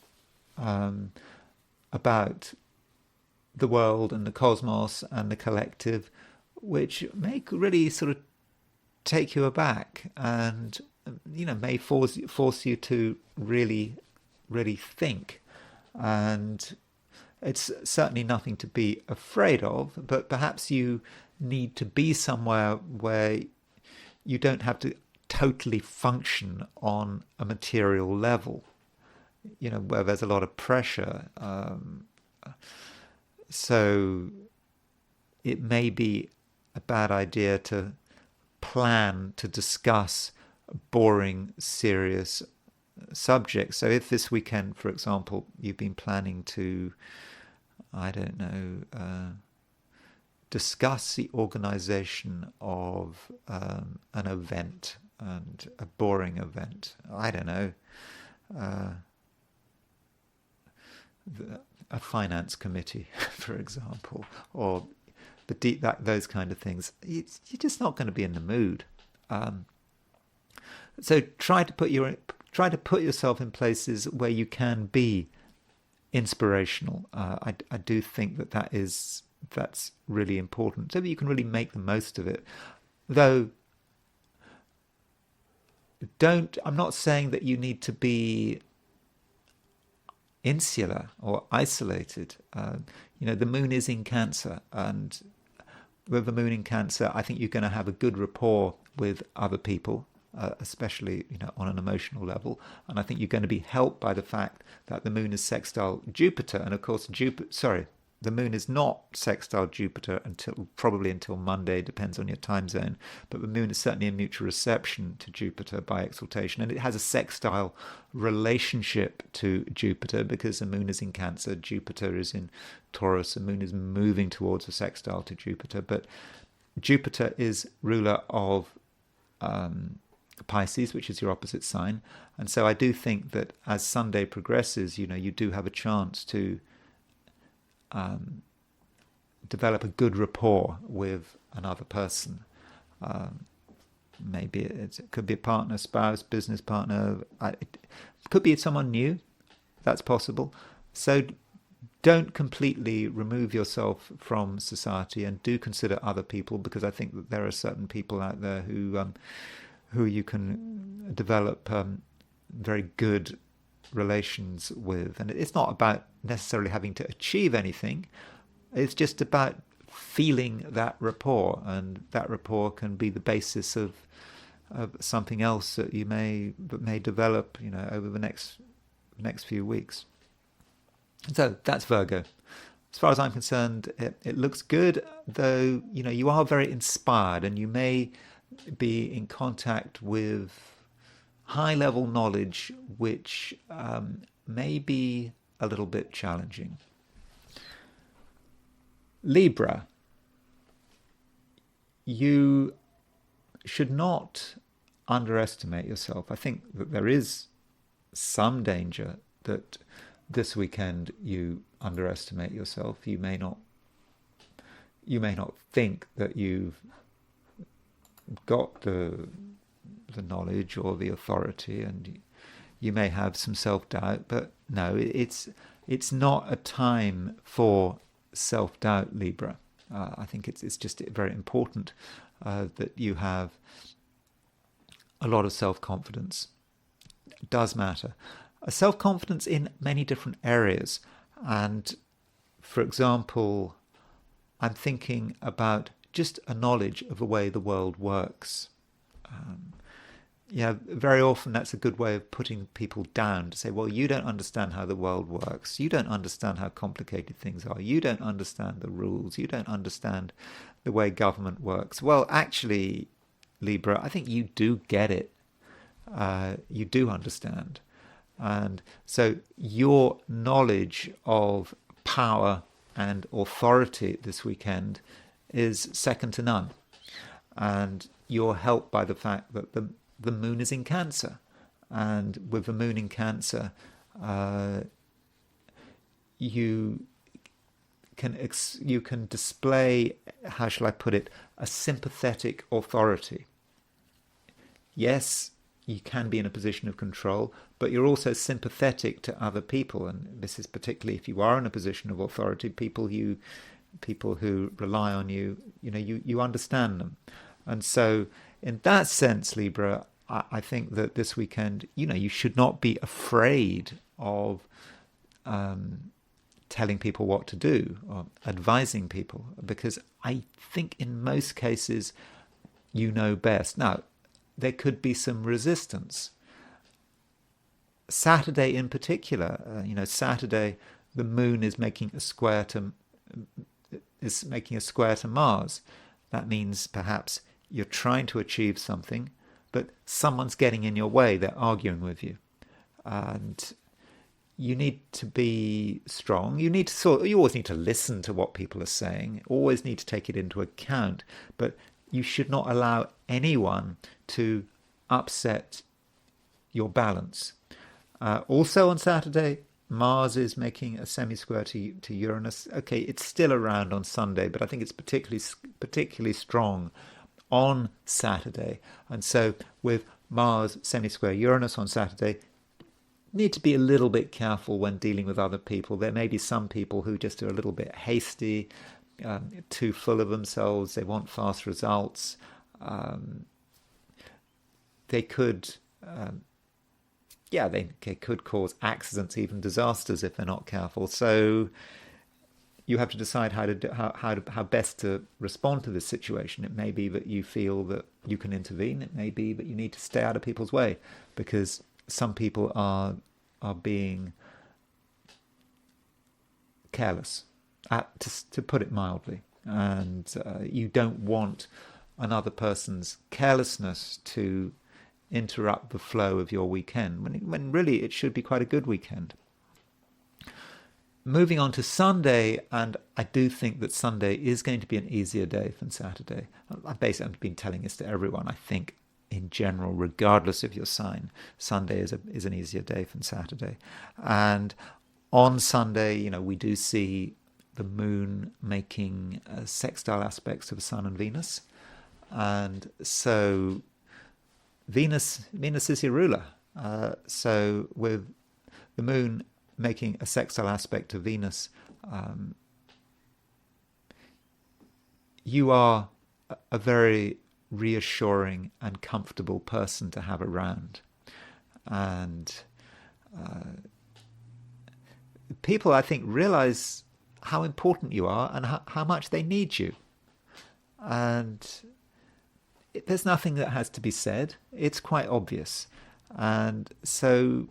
about the world and the cosmos and the collective, which may really sort of take you aback, and may force you to really think. And it's certainly nothing to be afraid of, but perhaps you need to be somewhere where you don't have to totally function on a material level, where there's a lot of pressure. So it may be a bad idea to plan to discuss boring, serious subjects. So if this weekend, for example, you've been planning to, discuss the organization of an event, and a boring event, a finance committee, for example, or those kind of things, you're just not going to be in the mood. So try to put yourself in places where you can be inspirational. I do think that's really important, so that you can really make the most of it. Though, I'm not saying that you need to be insular or isolated. The moon is in Cancer, and with the moon in Cancer, I think you're going to have a good rapport with other people, especially on an emotional level. And I think you're going to be helped by the fact that the moon is sextile Jupiter, and of course the moon is not sextile Jupiter probably until Monday, depends on your time zone. But the moon is certainly in mutual reception to Jupiter by exaltation, and it has a sextile relationship to Jupiter because the moon is in Cancer, Jupiter is in Taurus, the moon is moving towards a sextile to Jupiter. But Jupiter is ruler of Pisces, which is your opposite sign. And so I do think that as Sunday progresses, you do have a chance to develop a good rapport with another person. Maybe it could be a partner, spouse, business partner. It could be someone new. That's possible. So don't completely remove yourself from society, and do consider other people, because I think that there are certain people out there who you can develop very good relations with. And it's not about necessarily having to achieve anything. It's just about feeling that rapport, and that rapport can be the basis of something else that you may develop over the next few weeks. So that's Virgo. As far as I'm concerned, it looks good, though you are very inspired, and you may be in contact with high-level knowledge, which may be a little bit challenging. Libra, you should not underestimate yourself. I think that there is some danger that this weekend you underestimate yourself. You may not think that you've got the knowledge or the authority, and you may have some self-doubt, but no, it's not a time for self-doubt, Libra. I think it's just very important that you have a lot of self-confidence. It does matter. Self-confidence in many different areas. And for example, I'm thinking about just a knowledge of the way the world works. Very often that's a good way of putting people down, to say, well, you don't understand how the world works. You don't understand how complicated things are. You don't understand the rules. You don't understand the way government works. Well, actually, Libra, I think you do get it. You do understand. And so your knowledge of power and authority this weekend is second to none. And you're helped by the fact that the moon is in Cancer. And with the moon in Cancer, you can display, how shall I put it, a sympathetic authority. Yes, you can be in a position of control, but you're also sympathetic to other people, and this is particularly if you are in a position of authority, people who rely on you, you understand them. And so in that sense, Libra, I think that this weekend, you should not be afraid of telling people what to do or advising people, because I think in most cases you know best. Now, there could be some resistance. Saturday in particular, Saturday, the moon is making a square to Mars. That means perhaps you're trying to achieve something, but someone's getting in your way. They're arguing with you, and you need to be strong. You always need to listen to what people are saying. Always need to take it into account, but you should not allow anyone to upset your balance. Also on Saturday, Mars is making a semisquare to Uranus. Okay, it's still around on Sunday, but I think it's particularly strong on Saturday. And so with Mars semisquare Uranus on Saturday, need to be a little bit careful when dealing with other people. There may be some people who just are a little bit hasty, too full of themselves. They want fast results. They could, they could cause accidents, even disasters, if they're not careful. So you have to decide how best to respond to this situation. It may be that you feel that you can intervene. It may be that you need to stay out of people's way, because some people are being careless, to put it mildly, and you don't want another person's carelessness to interrupt the flow of your weekend, when really it should be quite a good weekend. Moving on to Sunday, and I do think that Sunday is going to be an easier day than Saturday. I've been telling this to everyone. I think in general, regardless of your sign, Sunday is an easier day than Saturday. And on Sunday, we do see the moon making sextile aspects to the Sun and Venus. And so Venus is your ruler. So with the moon making a sextile aspect to Venus, you are a very reassuring and comfortable person to have around. And people, I think, realize how important you are and how much they need you. And there's nothing that has to be said. It's quite obvious. And so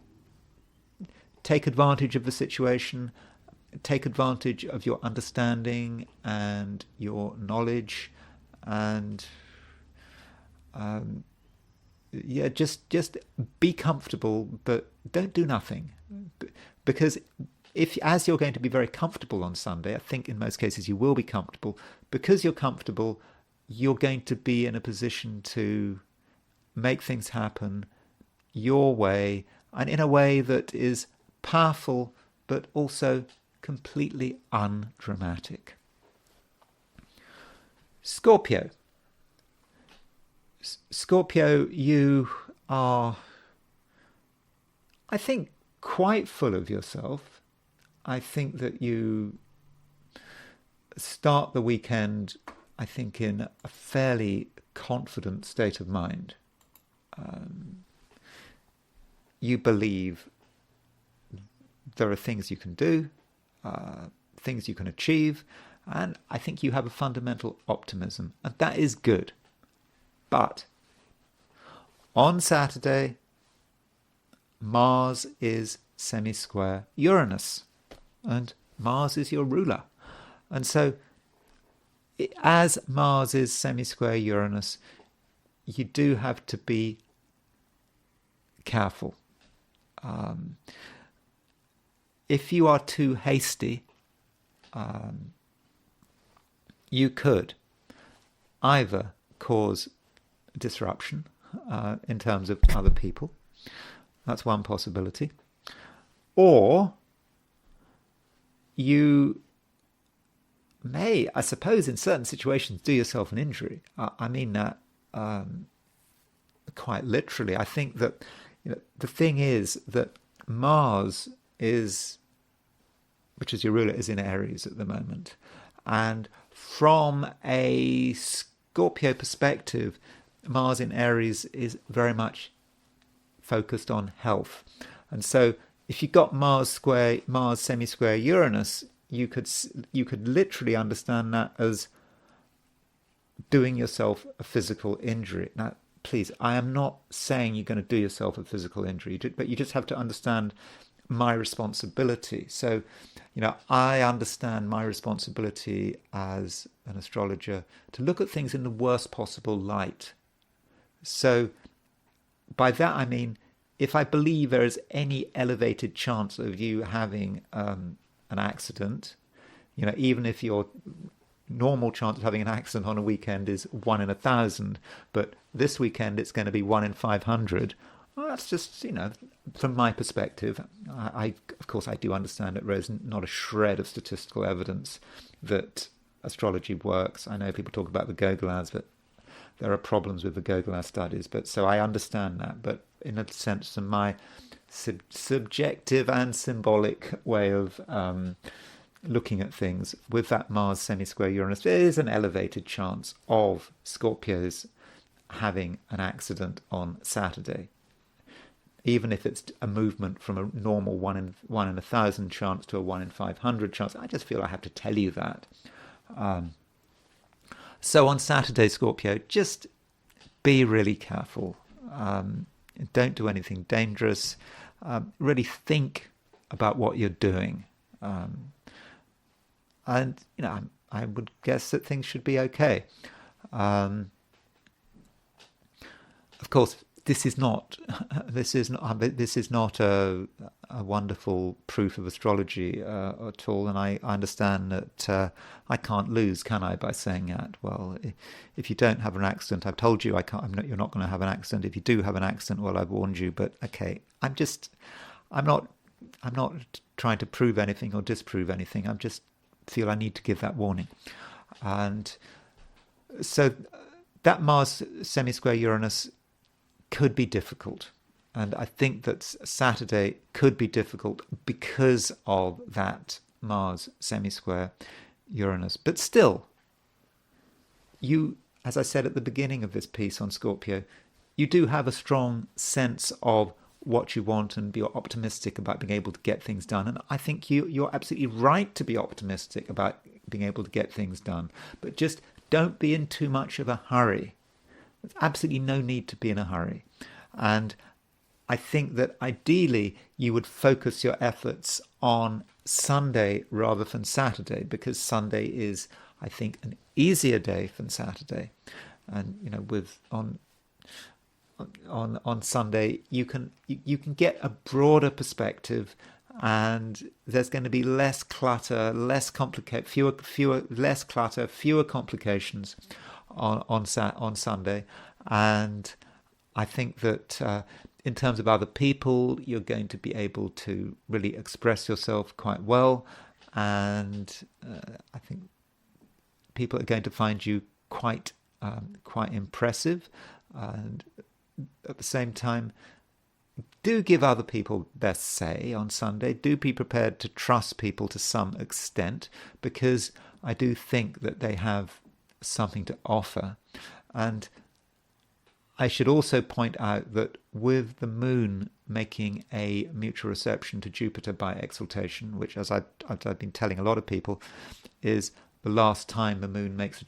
take advantage of the situation, take advantage of your understanding and your knowledge, and just be comfortable, but don't do nothing. Because as you're going to be very comfortable on Sunday, I think in most cases you will be comfortable. Because you're comfortable, you're going to be in a position to make things happen your way, and in a way that is powerful, but also completely undramatic. Scorpio. Scorpio, you are, I think, quite full of yourself. I think that you start the weekend, I think, in a fairly confident state of mind. You believe there are things you can do, things you can achieve, And I think you have a fundamental optimism, and that is good. But on Saturday, Mars is semisquare Uranus, and Mars is your ruler. And so, as Mars is semisquare Uranus, you do have to be careful. If you are too hasty, you could either cause disruption in terms of other people. That's one possibility. Or you may, I suppose, in certain situations, do yourself an injury. I mean that quite literally. I think that the thing is that Mars is, which is your ruler, is in Aries at the moment. And from a Scorpio perspective, Mars in Aries is very much focused on health. And so if you got Mars semisquare Uranus, you could literally understand that as doing yourself a physical injury. Now, please, I am not saying you're going to do yourself a physical injury, but you just have to understand my responsibility. So, I understand my responsibility as an astrologer to look at things in the worst possible light. So by that I mean, if I believe there is any elevated chance of you having an accident, even if your normal chance of having an accident on a weekend is 1 in 1,000, but this weekend it's going to be 1 in 500, well, that's just, from my perspective, of course I do understand that there is not a shred of statistical evidence that astrology works. I know people talk about the Gogolaz, but there are problems with the Gogolaz studies. But so I understand that. But in a sense, from my subjective and symbolic way of looking at things, with that Mars semisquare Uranus, there is an elevated chance of Scorpios having an accident on Saturday. Even if it's a movement from a normal 1 in 1,000 chance to a 1 in 500 chance, I just feel I have to tell you that. So on Saturday, Scorpio, just be really careful. Don't do anything dangerous. Really think about what you're doing. And, I would guess that things should be okay. Of course, this is not a wonderful proof of astrology at all, and I understand that I can't lose, can I, by saying that? Well, if you don't have an accident, I've told you you're not going to have an accident. If you do have an accident, well, I've warned you. But okay, I'm not trying to prove anything or disprove anything. I just feel I need to give that warning, and so that Mars semisquare Uranus could be difficult. And I think that Saturday could be difficult because of that Mars semisquare Uranus. But still, you, as I said at the beginning of this piece on Scorpio, you do have a strong sense of what you want and you're optimistic about being able to get things done. And I think you're absolutely right to be optimistic about being able to get things done. But just don't be in too much of a hurry. There's absolutely no need to be in a hurry. And I think that ideally you would focus your efforts on Sunday rather than Saturday, because Sunday is, I think, an easier day than Saturday. And on Sunday you can get a broader perspective, and there's going to be less clutter, less complications on Sunday. And I think that in terms of other people, you're going to be able to really express yourself quite well, and I think people are going to find you quite impressive. And at the same time, do give other people their say on Sunday. Do be prepared to trust people to some extent, because I do think that they have something to offer. And I should also point out that with the moon making a mutual reception to Jupiter by exaltation, which, as I've been telling a lot of people, is the last time the moon makes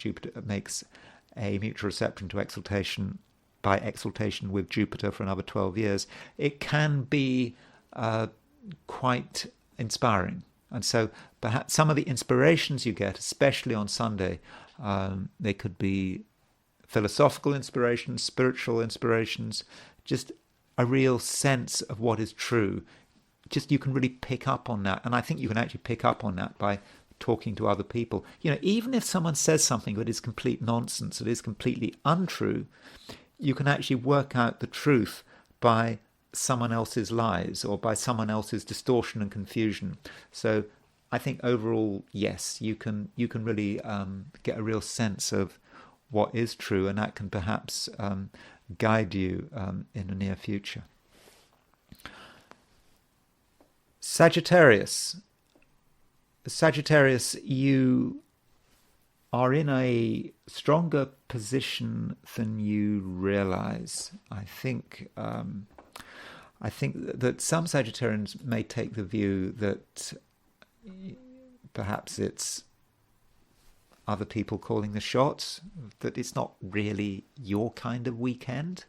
a mutual reception to exaltation by exaltation with Jupiter for another 12 years, it can be quite inspiring. And so perhaps some of the inspirations you get, especially on Sunday, they could be philosophical inspirations, spiritual inspirations, just a real sense of what is true. Just you can really pick up on that. And I think you can actually pick up on that by talking to other people. Even if someone says something that is complete nonsense, that is completely untrue, you can actually work out the truth by someone else's lies or by someone else's distortion and confusion. So I think overall, yes, you can really get a real sense of what is true, and that can perhaps guide you in the near future. Sagittarius, you are in a stronger position than you realize. I think that some Sagittarians may take the view that perhaps it's other people calling the shots, that it's not really your kind of weekend.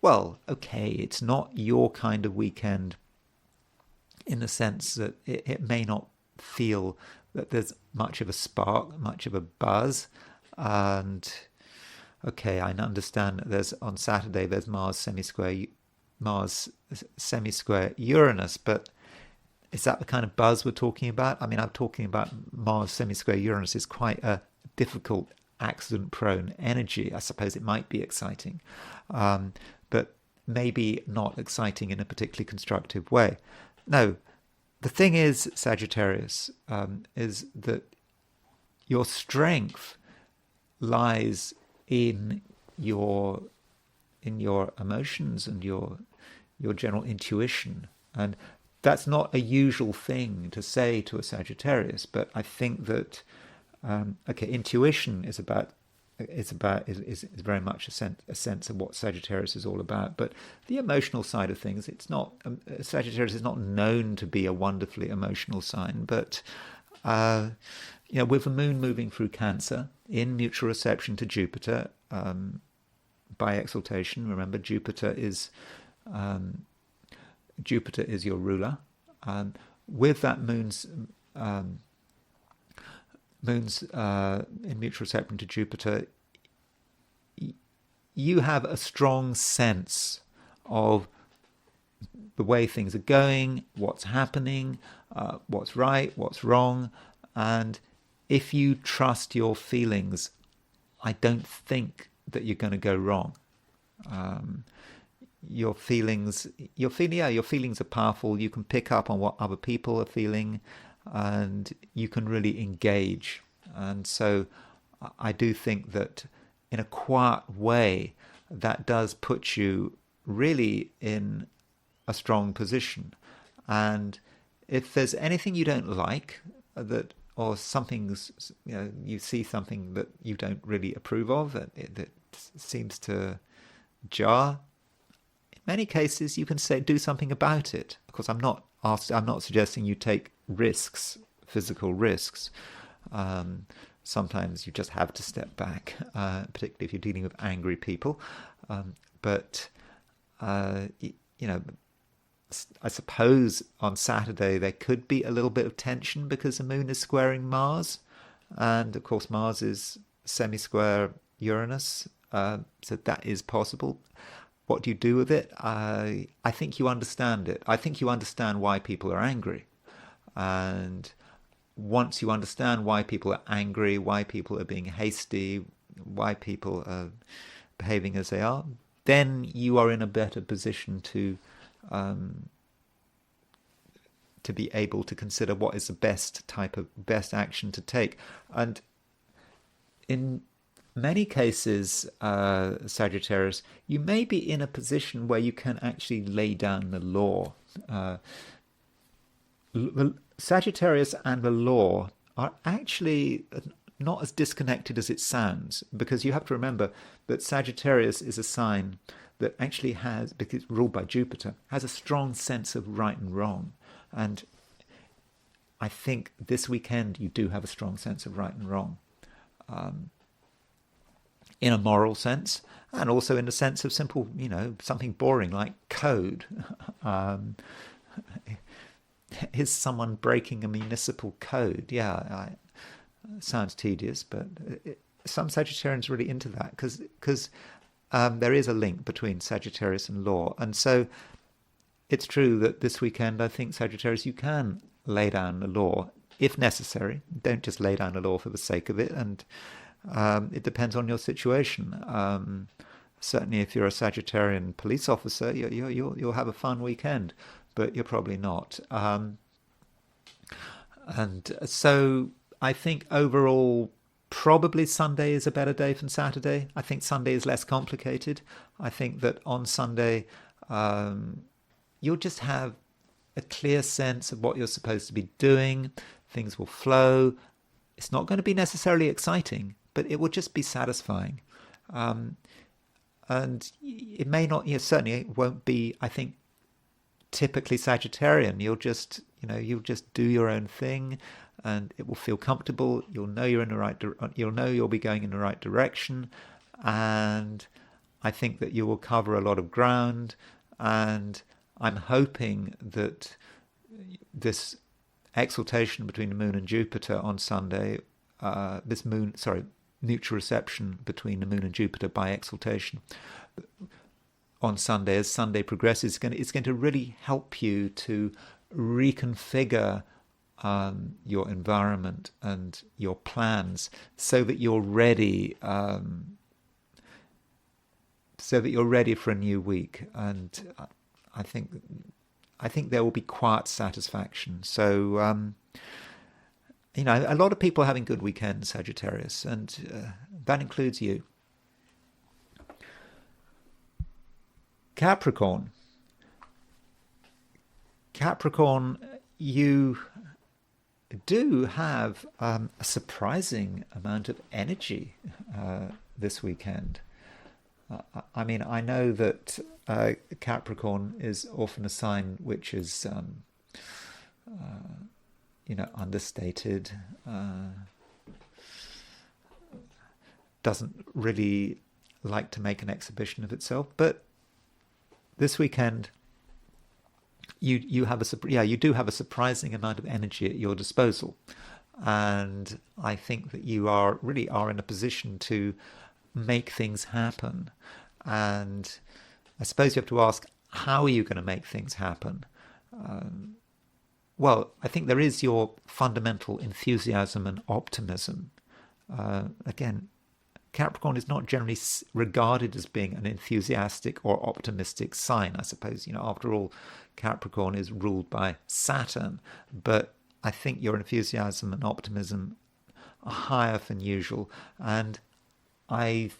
Well, okay, it's not your kind of weekend in the sense that it may not feel that there's much of a spark, much of a buzz. And okay, I understand that on Saturday there's Mars semisquare Uranus, but is that the kind of buzz we're talking about? I mean, I'm talking about Mars semisquare Uranus is quite a difficult, accident-prone energy. I suppose it might be exciting, but maybe not exciting in a particularly constructive way. No, the thing is, Sagittarius, is that your strength lies in your emotions and your general intuition, and that's not a usual thing to say to a Sagittarius. But I think that intuition is very much a sense of what Sagittarius is all about. But the emotional side of things, it's not. Sagittarius is not known to be a wonderfully emotional sign, but with the moon moving through Cancer in mutual reception to Jupiter by exaltation. Remember, Jupiter is your ruler. With that moon's in mutual reception to Jupiter, you have a strong sense of the way things are going, what's happening, what's right, what's wrong. And if you trust your feelings, I don't think that you're going to go wrong. Your feelings are powerful. You can pick up on what other people are feeling, and you can really engage. And so I do think that in a quiet way, that does put you really in a strong position. And if there's anything you don't like, or something's, you see something that you don't really approve of, that seems to jar, in many cases you can do something about it. Of course, I'm not suggesting you take risks, physical risks. Sometimes you just have to step back, particularly if you're dealing with angry people. But I suppose on Saturday there could be a little bit of tension because the moon is squaring Mars, and of course Mars is semisquare Uranus, so that is possible. What do you do with it? I think you understand it. I think you understand why people are angry. And once you understand why people are angry, why people are being hasty, why people are behaving as they are, then you are in a better position to be able to consider what is the best action to take. And in many cases, Sagittarius, you may be in a position where you can actually lay down the law. Sagittarius and the law are actually not as disconnected as it sounds, because you have to remember that Sagittarius is a sign that actually has, because it's ruled by Jupiter, has a strong sense of right and wrong. And I think this weekend you do have a strong sense of right and wrong, in a moral sense, and also in the sense of simple, something boring like code. Is someone breaking a municipal code? Yeah, sounds tedious, but some Sagittarians are really into that because there is a link between Sagittarius and law. And so it's true that this weekend, I think, Sagittarius, you can lay down the law if necessary. Don't just lay down the law for the sake of it. And it depends on your situation. Certainly, if you're a Sagittarian police officer, you'll have a fun weekend, but you're probably not. And so I think overall, probably Sunday is a better day than Saturday. I think Sunday is less complicated. I think that on Sunday, you'll just have a clear sense of what you're supposed to be doing. Things will flow. It's not going to be necessarily exciting, but it will just be satisfying. And it may not, certainly it won't be, I think, typically Sagittarian. You'll just do your own thing, and it will feel comfortable. You'll know you're in the right. You'll know you'll be going in the right direction, and I think that you will cover a lot of ground. And I'm hoping that this exaltation between the Moon and Jupiter on Sunday, mutual reception between the Moon and Jupiter by exaltation on Sunday, as Sunday progresses, it's going to really help you to reconfigure your environment and your plans so that you're ready. So that you're ready for a new week, and I think there will be quiet satisfaction. So a lot of people are having good weekends, Sagittarius, and that includes you. Capricorn, you do have a surprising amount of energy this weekend. I mean, I know that Capricorn is often a sign which is, understated, doesn't really like to make an exhibition of itself. But this weekend, you do have a surprising amount of energy at your disposal, and I think that you really are in a position to make things happen. And I suppose you have to ask, how are you going to make things happen? Well, I think there is your fundamental enthusiasm and optimism. Again, Capricorn is not generally regarded as being an enthusiastic or optimistic sign. I suppose, after all, Capricorn is ruled by Saturn, but I think your enthusiasm and optimism are higher than usual. And I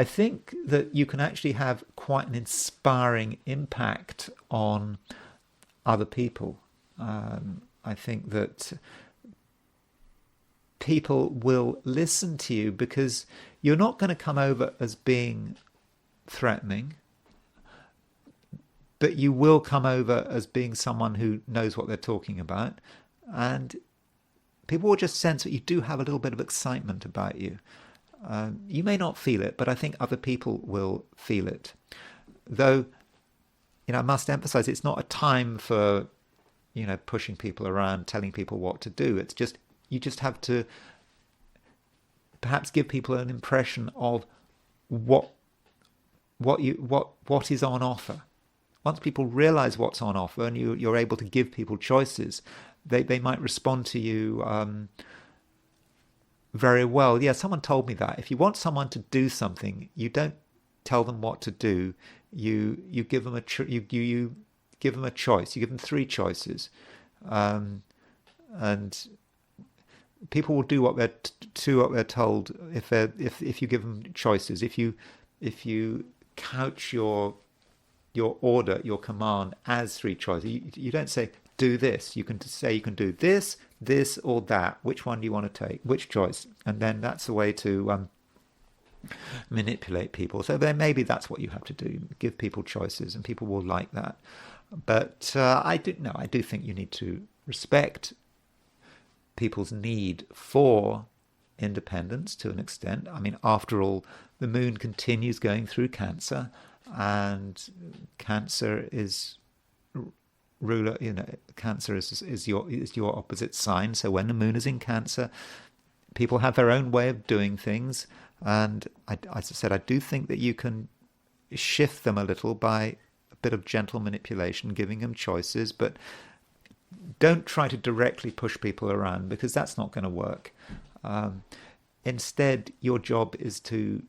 think that you can actually have quite an inspiring impact on other people. I think that people will listen to you because you're not going to come over as being threatening, but you will come over as being someone who knows what they're talking about. And people will just sense that you do have a little bit of excitement about you. You may not feel it, but I think other people will feel it. Though, I must emphasize, it's not a time for, pushing people around, telling people what to do. It's just, you just have to perhaps give people an impression of what is on offer. Once people realize what's on offer and you're able to give people choices, they might respond to you very well. Yeah, someone told me that if you want someone to do something, you don't tell them what to do. You give them you give them a choice. You give them three choices, and people will do what they're told if you give them choices. If you couch your order, your command as three choices, you don't say do this. You can say you can do this, this, or that. Which one do you want to take? Which choice? And then that's the way to manipulate people. So then maybe that's what you have to do: give people choices, and people will like that. But I do think you need to respect people's need for independence to an extent. I mean, after all, the moon continues going through Cancer, and Cancer is ruler. Cancer is your opposite sign. So when the moon is in Cancer, people have their own way of doing things, and as I said, I do think that you can shift them a little by a bit of gentle manipulation, giving them choices, but don't try to directly push people around, because that's not going to work. Instead, your job is to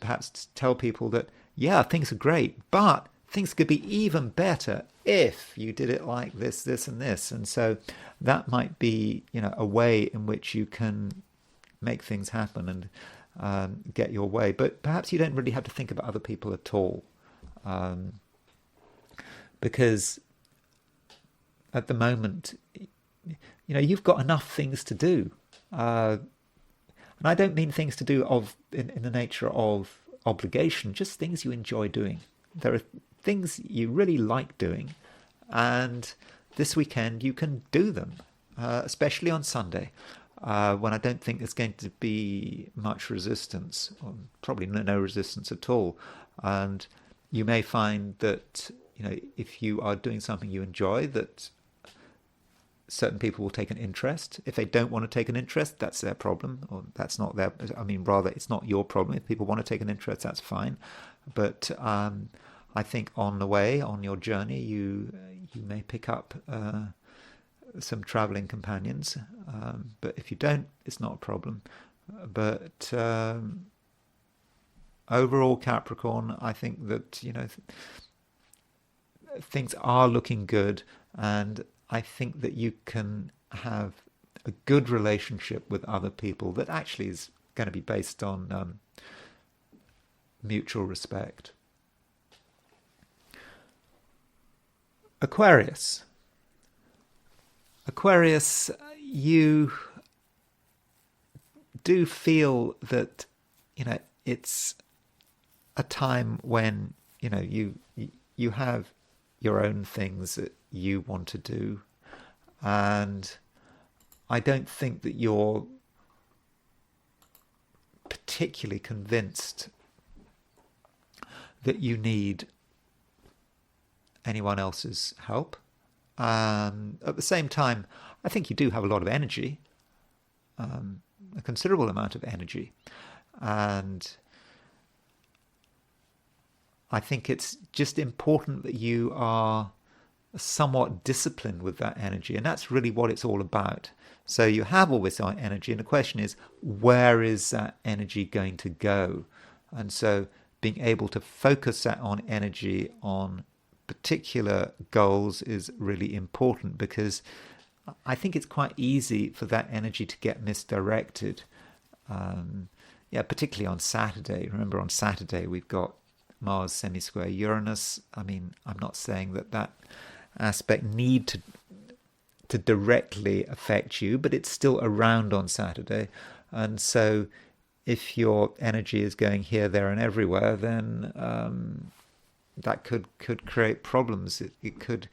perhaps tell people that, yeah, things are great, but things could be even better if you did it like this, this, and this. And so that might be, a way in which you can make things happen and get your way. But perhaps you don't really have to think about other people at all, because at the moment, you've got enough things to do. And I don't mean things to do in the nature of obligation, just things you enjoy doing. There are things you really like doing, and this weekend you can do them, especially on Sunday, when I don't think there's going to be much resistance, or probably no resistance at all. And you may find that, if you are doing something you enjoy, that certain people will take an interest. If they don't want to take an interest, that's their problem, or that's not their, rather, it's not your problem. If people want to take an interest, that's fine. But I think on the way, on your journey, you may pick up some traveling companions. But if you don't, it's not a problem. But overall, Capricorn, I think that, things are looking good, and I think that you can have a good relationship with other people that actually is going to be based on mutual respect. Aquarius, you do feel that, it's a time when, you have your own things that you want to do, and I don't think that you're particularly convinced that you need anyone else's help. At the same time, I think you do have a lot of energy, a considerable amount of energy, and I think it's just important that you are somewhat disciplined with that energy, and that's really what it's all about. So you have all this energy, and the question is, where is that energy going to go? And so being able to focus that on energy on particular goals is really important, because I think it's quite easy for that energy to get misdirected. Particularly on Saturday. Remember, on Saturday we've got Mars semisquare Uranus. I'm not saying that aspect need to directly affect you, but it's still around on Saturday. And so if your energy is going here, there, and everywhere, then that could create problems. It could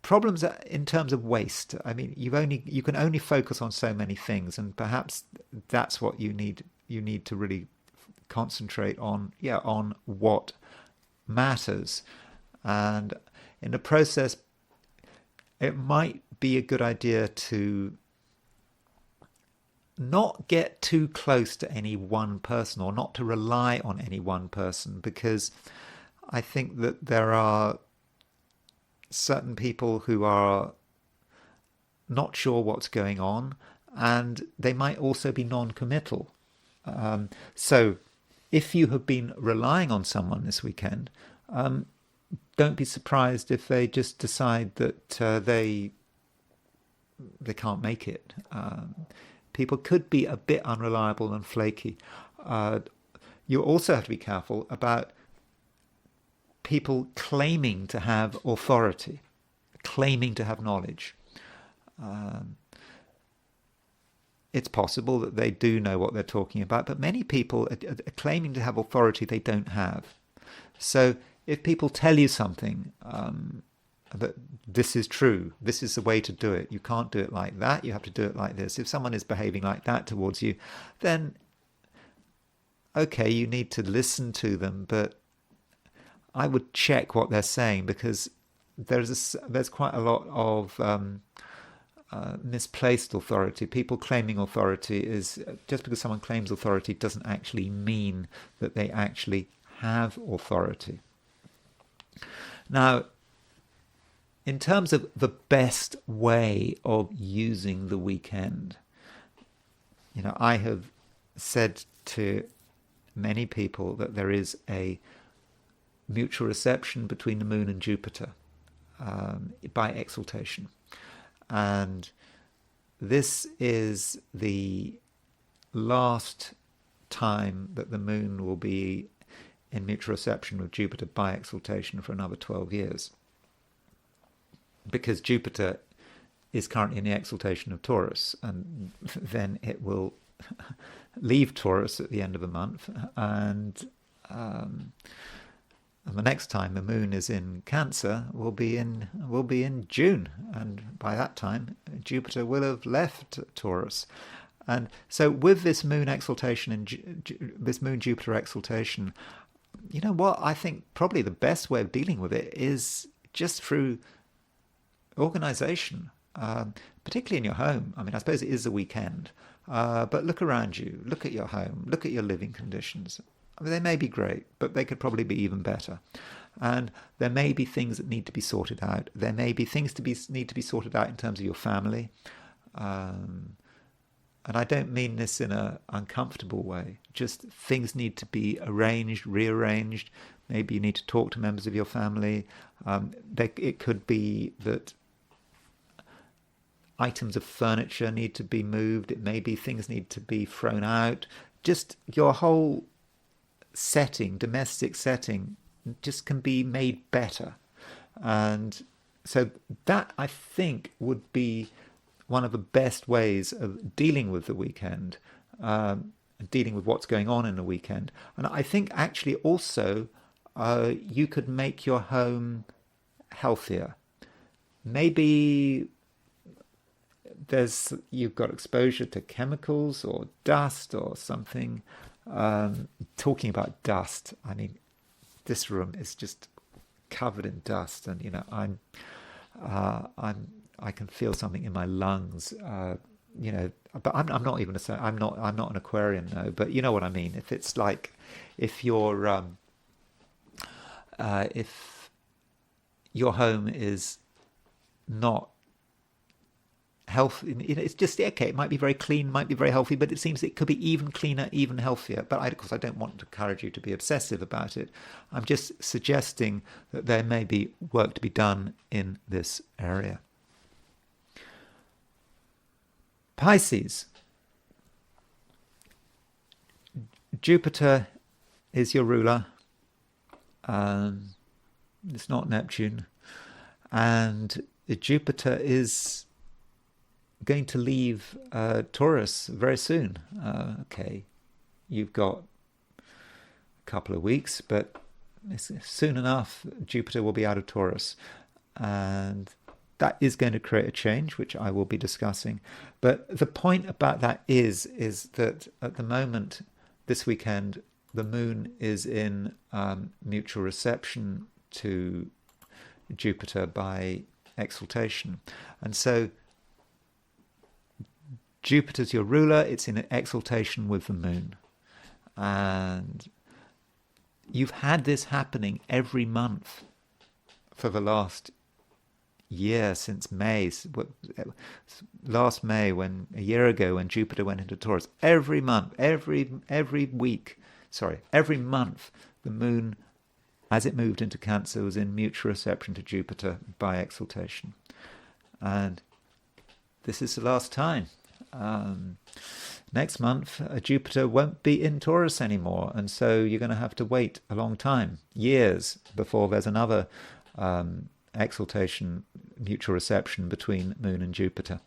problems in terms of waste. You can only focus on so many things, and perhaps that's what you need. You need to really concentrate on what matters, and in the process, it might be a good idea to not get too close to any one person, or not to rely on any one person, because I think that there are certain people who are not sure what's going on, and they might also be non-committal. So if you have been relying on someone this weekend, don't be surprised if they just decide that they can't make it. People could be a bit unreliable and flaky. You also have to be careful about people claiming to have authority, claiming to have knowledge. It's possible that they do know what they're talking about, but many people are claiming to have authority they don't have. So if people tell you something, that this is true. This is the way to do it. You can't do it like that. You have to do it like this. If someone is behaving like that towards you, then okay, you need to listen to them, but I would check what they're saying, because there's quite a lot of misplaced authority. People claiming authority is, just because someone claims authority doesn't actually mean that they actually have authority. Now, in terms of the best way of using the weekend, I have said to many people that there is a mutual reception between the moon and Jupiter by exaltation. And this is the last time that the moon will be in mutual reception with Jupiter by exaltation for another 12 years. Because Jupiter is currently in the exaltation of Taurus, and then it will leave Taurus at the end of the month, and the next time the moon is in Cancer will be in June, and by that time Jupiter will have left Taurus. And so with this moon exaltation and this moon Jupiter exaltation, you know what, I think probably the best way of dealing with it is just through organization, particularly in your home. I mean, I suppose it is a weekend, but look around you, look at your home, look at your living conditions. I mean, they may be great, but they could probably be even better. And there may be things that need to be sorted out. There may be things need to be sorted out in terms of your family. And I don't mean this in an uncomfortable way. Just things need to be arranged, rearranged. Maybe you need to talk to members of your family. It could be that items of furniture need to be moved. It may be things need to be thrown out. Just your whole setting, domestic setting, just can be made better. And so that, I think, would be one of the best ways of dealing with the weekend, dealing with what's going on in the weekend. And I think actually also you could make your home healthier. Maybe you've got exposure to chemicals or dust or something. Talking about dust, I mean, this room is just covered in dust, and I can feel something in my lungs. But I'm not even I'm not an Aquarian, though. But you know what I mean. If it's like, if your home is not healthy, it's just okay. It might be very clean, might be very healthy, but it seems it could be even cleaner, even healthier. But of course, I don't want to encourage you to be obsessive about it. I'm just suggesting that there may be work to be done in this area. Pisces. Jupiter is your ruler. It's not Neptune, and Jupiter is going to leave Taurus very soon. Okay, you've got a couple of weeks, but soon enough Jupiter will be out of Taurus, and that is going to create a change, which I will be discussing. But the point about that is that at the moment, this weekend, the moon is in mutual reception to Jupiter by exaltation, and so Jupiter's your ruler. It's in exaltation with the moon. And you've had this happening every month for the last year, since May. Last May, a year ago, when Jupiter went into Taurus, every month, every month, the moon, as it moved into Cancer, was in mutual reception to Jupiter by exaltation. And this is the last time. Next month, Jupiter won't be in Taurus anymore, and so you're going to have to wait a long time, years, before there's another exaltation, mutual reception between Moon and Jupiter.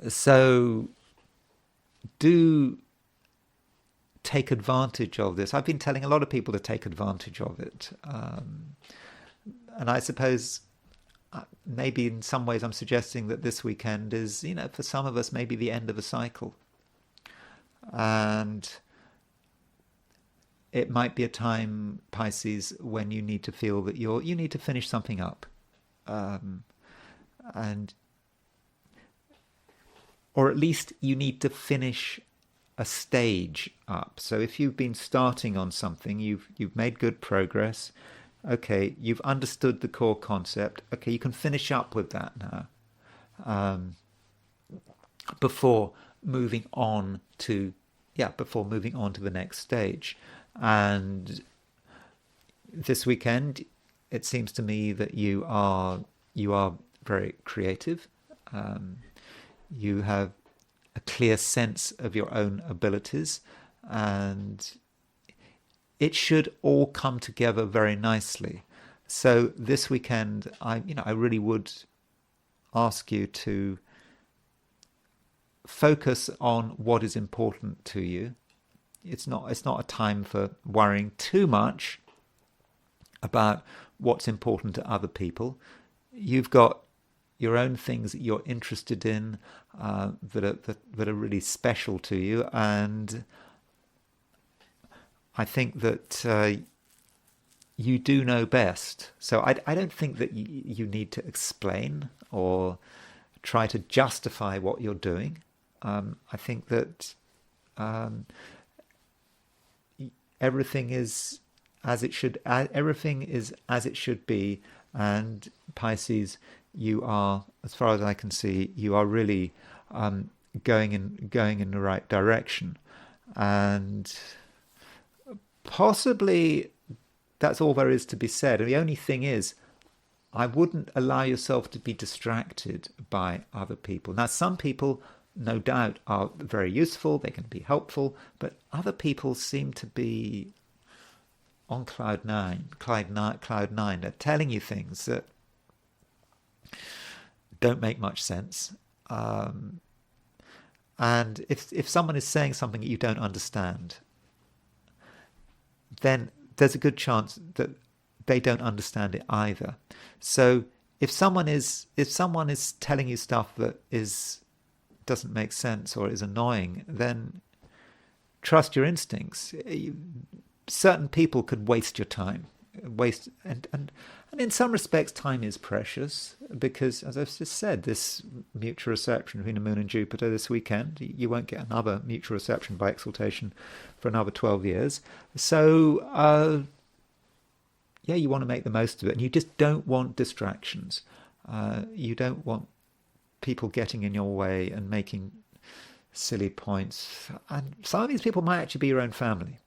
So do take advantage of this. I've been telling a lot of people to take advantage of it. And I suppose maybe in some ways I'm suggesting that this weekend is, for some of us, maybe the end of a cycle. And it might be a time, Pisces, when you need to feel that you need to finish something up. Or at least you need to finish a stage up. So if you've been starting on something, you've made good progress. Okay, you've understood the core concept. Okay, you can finish up with that now, before moving on to the next stage. And this weekend, it seems to me that you are very creative. You have a clear sense of your own abilities, and it should all come together very nicely. So this weekend, I really would ask you to focus on what is important to you. It's not a time for worrying too much about what's important to other people. You've got your own things that you're interested in, that are really special to you, and I think that you do know best. So I don't think that you need to explain or try to justify what you're doing. I think that everything is as it should. Everything is as it should be. And Pisces, you are, as far as I can see, you are really going in the right direction. And possibly that's all there is to be said. And the only thing is, I wouldn't allow yourself to be distracted by other people. Now, some people, no doubt, are very useful. They can be helpful, but other people seem to be on cloud nine. They're telling you things that don't make much sense. And if someone is saying something that you don't understand, then there's a good chance that they don't understand it either. So if someone is telling you stuff that doesn't make sense or is annoying, then trust your instincts. Certain people could waste your time. And in some respects, time is precious because, as I've just said, this mutual reception between the Moon and Jupiter this weekend, you won't get another mutual reception by exaltation for another 12 years. So, you want to make the most of it, and you just don't want distractions. You don't want people getting in your way and making silly points. And some of these people might actually be your own family.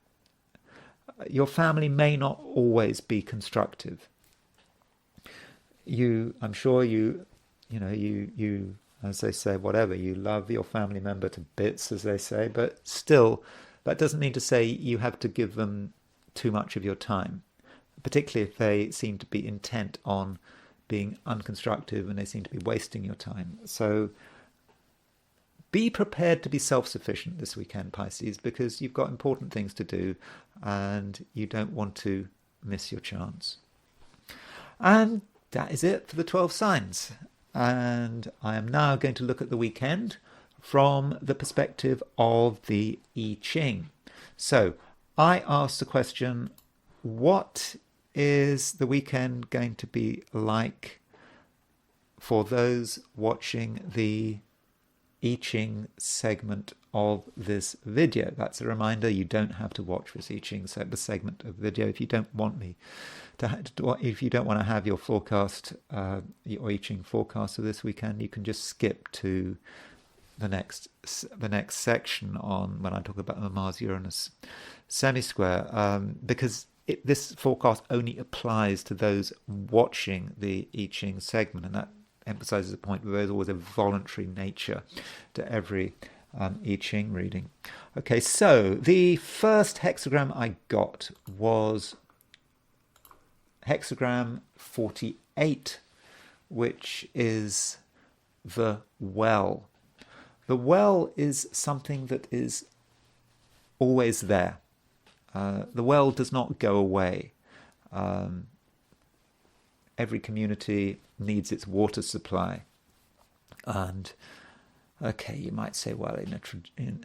Your family may not always be constructive. I'm sure you, as they say, whatever, you love your family member to bits, as they say, but still, that doesn't mean to say you have to give them too much of your time, particularly if they seem to be intent on being unconstructive and they seem to be wasting your time. So be prepared to be self-sufficient this weekend, Pisces, because you've got important things to do and you don't want to miss your chance. And that is it for the 12 signs. And I am now going to look at the weekend from the perspective of the I Ching. So I asked the question, what is the weekend going to be like for those watching the I Ching segment of this video? That's a reminder, you don't have to watch this I Ching segment of video if you don't want me to. If you don't want to have your forecast, your I Ching forecast of this weekend, you can just skip to the next section on when I talk about the Mars-Uranus semisquare, because this forecast only applies to those watching the I Ching segment, and that emphasizes the point that there's always a voluntary nature to every I Ching reading. Okay, so the first hexagram I got was hexagram 48, which is the well. The well is something that is always there. The well does not go away. every community needs its water supply. And okay, you might say, well,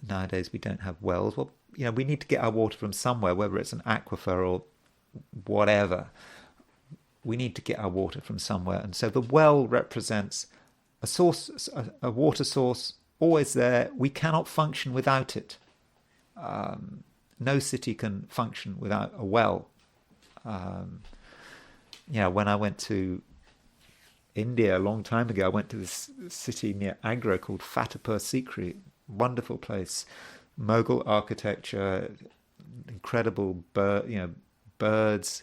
nowadays we don't have wells. Well, we need to get our water from somewhere, whether it's an aquifer or whatever. We need to get our water from somewhere. And so the well represents a source, a water source, always there. We cannot function without it. No city can function without a well. When I went to India a long time ago, I went to this city near Agra called Fatehpur Sikri. Wonderful place, Mughal architecture, incredible birds,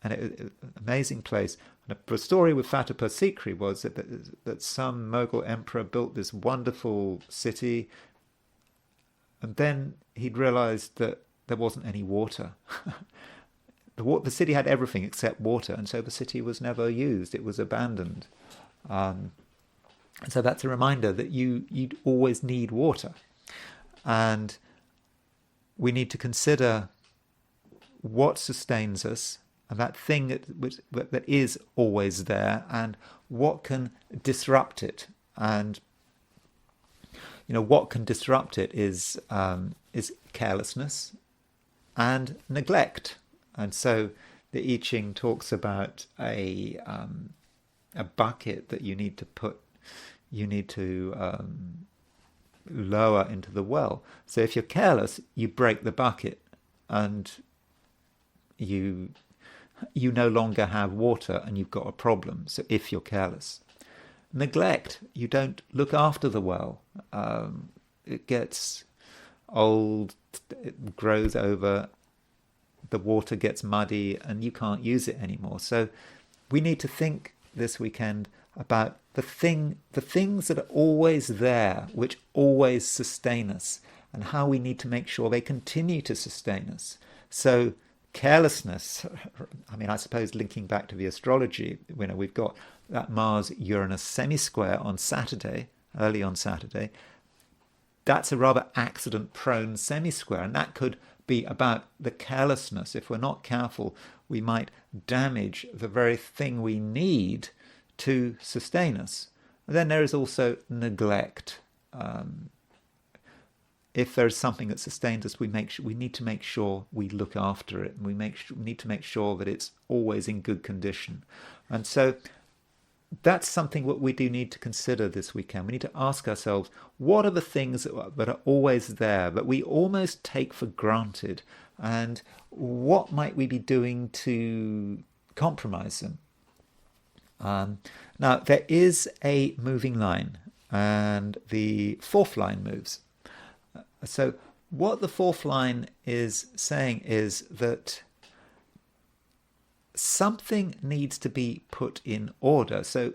and amazing place. And the story with Fatehpur Sikri was that some Mughal emperor built this wonderful city, and then he'd realized that there wasn't any water. The city had everything except water, and so the city was never used. It was abandoned. So that's a reminder that you'd always need water. And we need to consider what sustains us, and that thing that is always there, and what can disrupt it. And what can disrupt it is carelessness and neglect. And so the I Ching talks about a bucket that you need to lower into the well. So if you're careless, you break the bucket, and you no longer have water, and you've got a problem. So if you're careless, neglect, you don't look after the well. It gets old, it grows over, the water gets muddy, and you can't use it anymore. So we need to think this weekend about the things that are always there, which always sustain us, and how we need to make sure they continue to sustain us. So carelessness, I suppose linking back to the astrology, we've got that Mars-Uranus semisquare on Saturday, early on Saturday. That's a rather accident-prone semisquare, and that could be about the carelessness. If we're not careful, we might damage the very thing we need to sustain us. And then there is also neglect. If there is something that sustains us, we need to make sure we look after it, and we need to make sure that it's always in good condition. And so that's something what we do need to consider this weekend. We need to ask ourselves, what are the things that are always there, that we almost take for granted, and what might we be doing to compromise them? Now, there is a moving line, and the fourth line moves. So what the fourth line is saying is that something needs to be put in order. So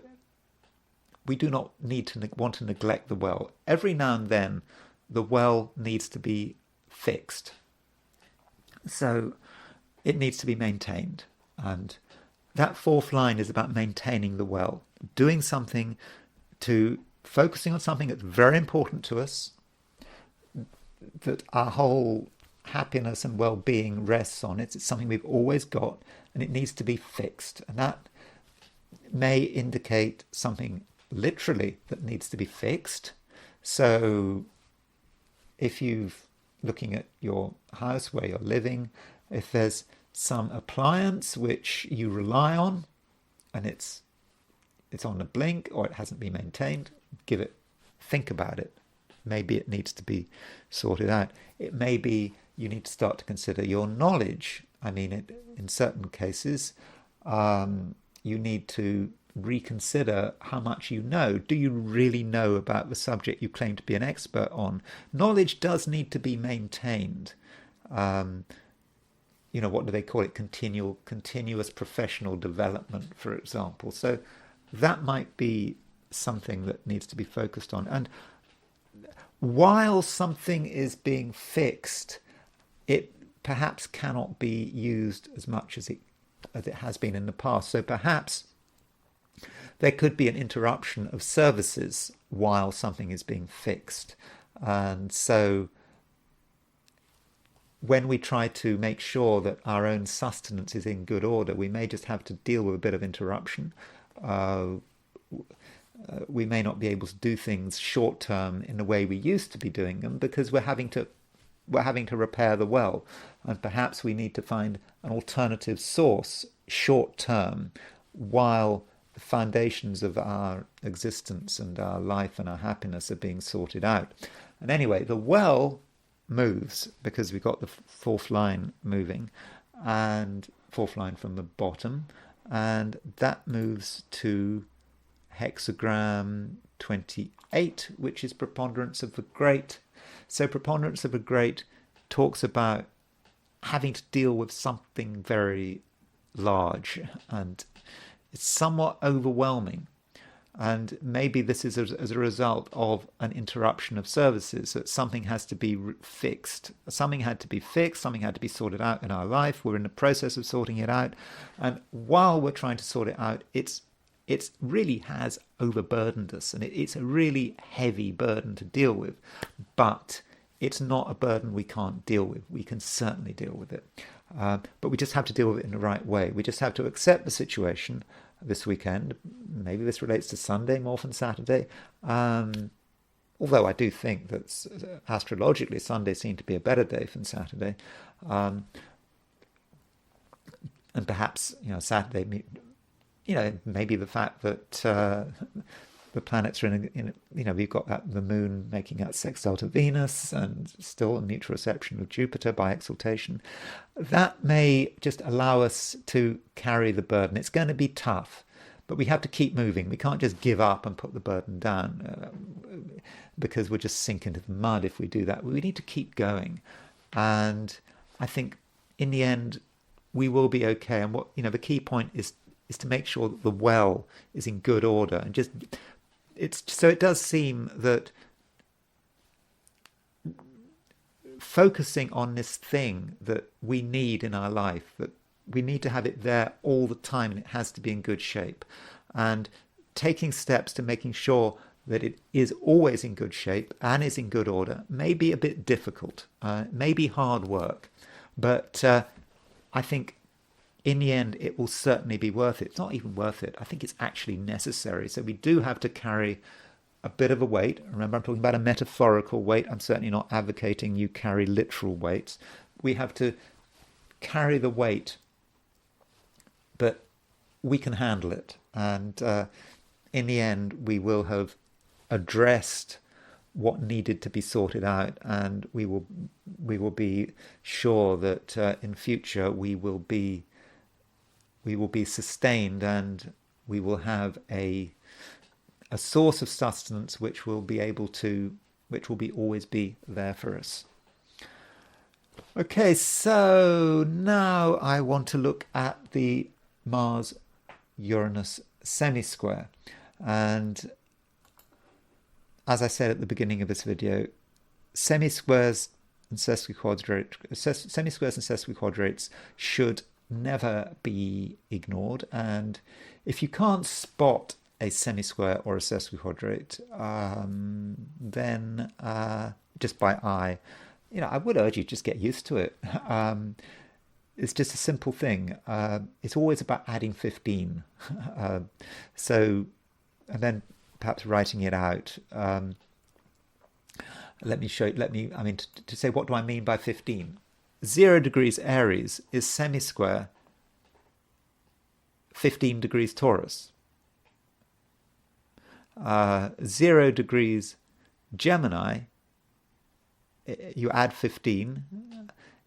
we do not want to neglect the well. Every now and then, the well needs to be fixed. So it needs to be maintained. And that fourth line is about maintaining the well, doing something focusing on something that's very important to us, that our whole happiness and well-being rests on. It's something we've always got, and it needs to be fixed. And that may indicate something literally that needs to be fixed. So if you're looking at your house where you're living, if there's some appliance which you rely on and it's on the blink, or it hasn't been maintained, think about it. Maybe it needs to be sorted out. It may be you need to start to consider your knowledge. In certain cases, you need to reconsider how much you know. Do you really know about the subject you claim to be an expert on? Knowledge does need to be maintained. What do they call it? Continuous professional development, for example. So that might be something that needs to be focused on. And while something is being fixed, it perhaps cannot be used as much as it has been in the past. So perhaps there could be an interruption of services while something is being fixed. And so when we try to make sure that our own sustenance is in good order, we may just have to deal with a bit of interruption. Uh, we may not be able to do things short term in the way we used to be doing them because we're having to repair the well, and perhaps we need to find an alternative source short term while the foundations of our existence and our life and our happiness are being sorted out. And anyway, the well moves because we've got the fourth line moving, and fourth line from the bottom, and that moves to hexagram 28, which is preponderance of the great. So preponderance of the great talks about having to deal with something very large, and it's somewhat overwhelming. And maybe this is as a result of an interruption of services, that something has to be fixed. Something had to be fixed, something had to be sorted out in our life. We're in the process of sorting it out. And while we're trying to sort it out, it really has overburdened us, and it's a really heavy burden to deal with. But it's not a burden we can't deal with. We can certainly deal with it. But we just have to deal with it in the right way. We just have to accept the situation this weekend. Maybe this relates to Sunday more than Saturday. Although I do think that astrologically Sunday seemed to be a better day than Saturday. And perhaps, Saturday, maybe the fact that the planets are we've got the moon making that sextile to Venus and still a neutral reception of Jupiter by exaltation. That may just allow us to carry the burden. It's going to be tough, but we have to keep moving. We can't just give up and put the burden down because we'll just sink into the mud if we do that. We need to keep going. And I think in the end, we will be okay. And the key point is to make sure that the well is in good order, and it does seem that focusing on this thing that we need in our life, that we need to have it there all the time, and it has to be in good shape, and taking steps to making sure that it is always in good shape and is in good order may be a bit difficult, may be hard work, but I think in the end, it will certainly be worth it. It's not even worth it. I think it's actually necessary. So we do have to carry a bit of a weight. Remember, I'm talking about a metaphorical weight. I'm certainly not advocating you carry literal weights. We have to carry the weight, but we can handle it. And in the end, we will have addressed what needed to be sorted out, and we will be sure that in future we will be sustained, and we will have a source of sustenance which will always be there for us. Okay, so now I want to look at the Mars-Uranus semisquare. And as I said at the beginning of this video, semisquares and sesquiquadrates should never be ignored. And if you can't spot a semisquare or a sesquiquadrate, then just by eye, I would urge you just get used to it. It's just a simple thing. It's always about adding 15. And then perhaps writing it out. To say, what do I mean by 15? 0 degrees Aries is semisquare 15 degrees Taurus. 0 degrees Gemini, you add 15,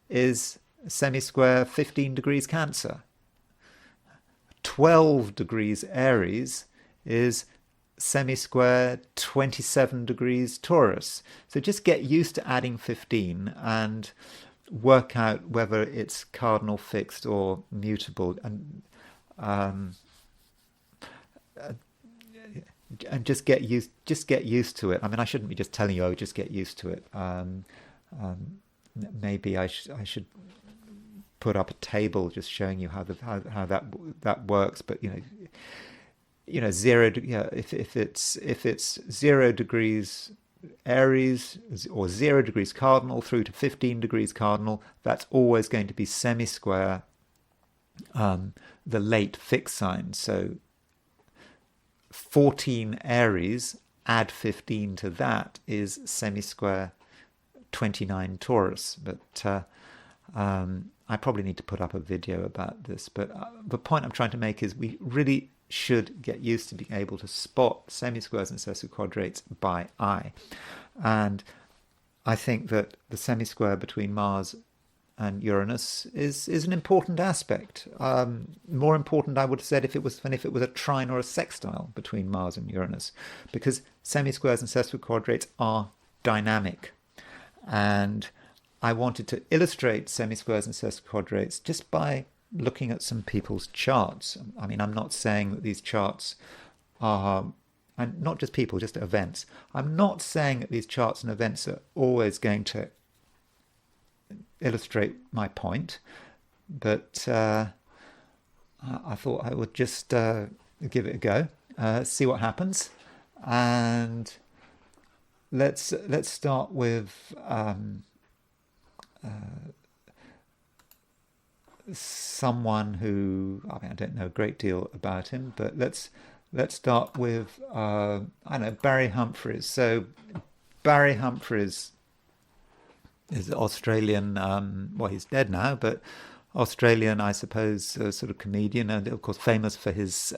is semisquare 15 degrees Cancer. 12 degrees Aries is semisquare 27 degrees Taurus. So just get used to adding 15 and work out whether it's cardinal, fixed, or mutable, and just get used to it. I mean, I shouldn't be just telling you, just get used to it. Maybe I should put up a table just showing you how that works. But if it's 0 degrees Aries or 0 degrees cardinal through to 15 degrees cardinal, that's always going to be semisquare the late fixed sign. So 14 Aries, add 15 to that, is semisquare 29 Taurus. But I probably need to put up a video about this. But the point I'm trying to make is we really should get used to being able to spot semisquares and sesquiquadrates by eye. And I think that the semisquare between Mars and Uranus is an important aspect. More important, I would have said, than if it was a trine or a sextile between Mars and Uranus, because semisquares and sesquiquadrates are dynamic. And I wanted to illustrate semisquares and sesquiquadrates just by looking at some people's charts. I mean, I'm not saying that these charts are, and not just people, just events. I'm not saying that these charts and events are always going to illustrate my point, but I thought I would just give it a go, see what happens, and let's start with someone who, I mean, I don't know a great deal about him, but let's start with I don't know, Barry Humphries. So Barry Humphries is Australian. Well, he's dead now, but Australian, I suppose, sort of comedian, and of course famous for his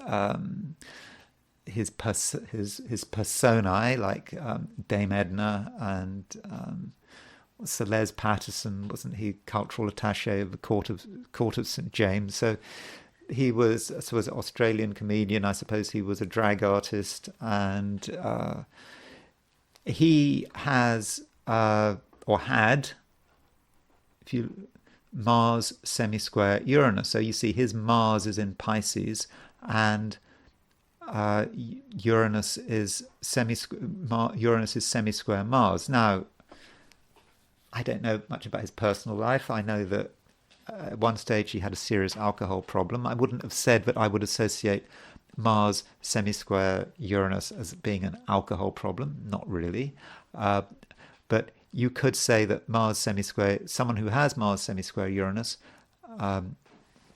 personae like Dame Edna and Sir Les Patterson. Wasn't he cultural attaché of the court of St James? So he was an Australian comedian. I suppose he was a drag artist, and he has or had, if you Mars semisquare Uranus. So you see his Mars is in Pisces, and Uranus is semisquare Mars. Now, I don't know much about his personal life. I know that at one stage he had a serious alcohol problem. I wouldn't have said that I would associate Mars semisquare Uranus as being an alcohol problem. Not really. But you could say that Mars semisquare, someone who has Mars semisquare Uranus,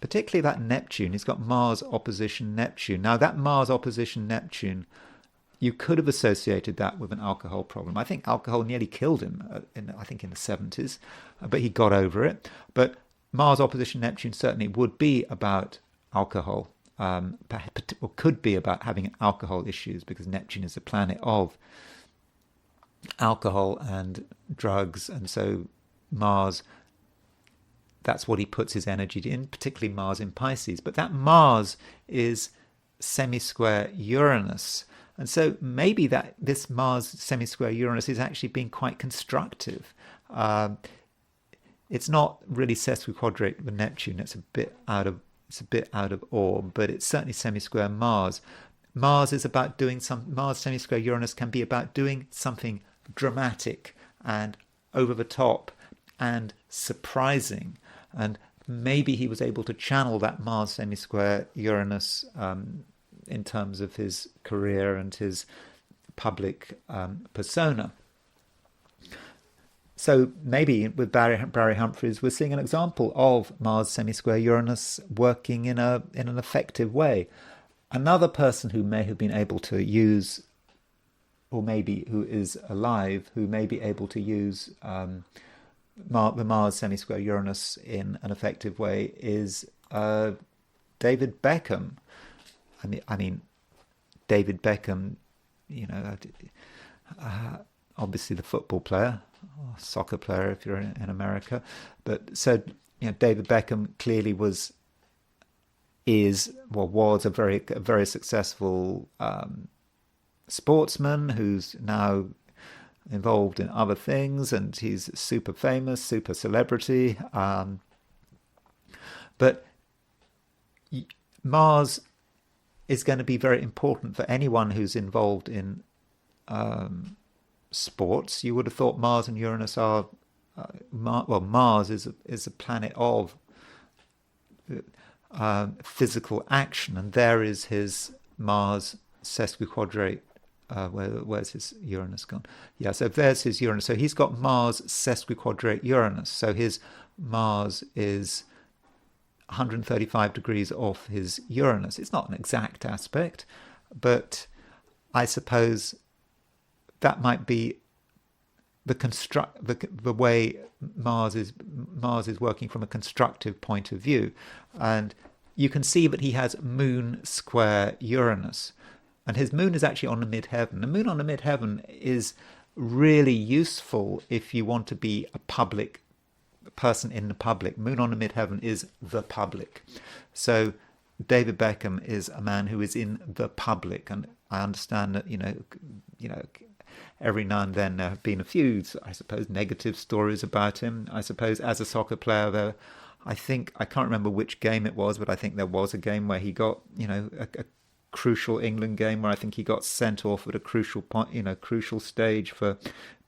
particularly that Neptune, he's got Mars opposition Neptune. Now that Mars opposition Neptune, you could have associated that with an alcohol problem. I think alcohol nearly killed him, in the 70s, but he got over it. But Mars opposition Neptune certainly would be about alcohol, or could be about having alcohol issues, because Neptune is a planet of alcohol and drugs, and so Mars, that's what he puts his energy in, particularly Mars in Pisces. But that Mars is semisquare Uranus. And so maybe that this Mars semisquare Uranus is actually being quite constructive. It's not really sesquiquadrate with Neptune. It's a bit out of orb, but it's certainly semisquare Mars. Mars is about doing Mars semisquare Uranus can be about doing something dramatic and over the top and surprising. And maybe he was able to channel that Mars semisquare Uranus in terms of his career and his public persona. So maybe with Barry Humphries, we're seeing an example of Mars semisquare Uranus working in an effective way. Another person who may have been able to use, or maybe who is alive, who may be able to use the Mars semisquare Uranus in an effective way is David Beckham. I mean, David Beckham, obviously the football player, or soccer player if you're in America. But so, David Beckham clearly was a very successful sportsman who's now involved in other things, and he's super famous, super celebrity. But Mars is going to be very important for anyone who's involved in sports. You would have thought Mars and Uranus are Mars is a planet of physical action, and there is his Mars sesquiquadrate Where's his Uranus gone? Yeah, so there's his Uranus. So he's got Mars sesquiquadrate Uranus. So his Mars is 135 degrees off his Uranus. It's not an exact aspect, but I suppose that might be the way Mars is working from a constructive point of view. And you can see that he has moon square Uranus. And his moon is actually on the midheaven. The moon on the midheaven is really useful if you want to be a public person in the public. Moon on the midheaven is the public. So David Beckham is a man who is in the public. And I understand that, every now and then there have been a few, I suppose, negative stories about him. I suppose as a soccer player, I can't remember which game it was, but I think there was a game where he got, a crucial England game where I think he got sent off at a crucial point, crucial stage for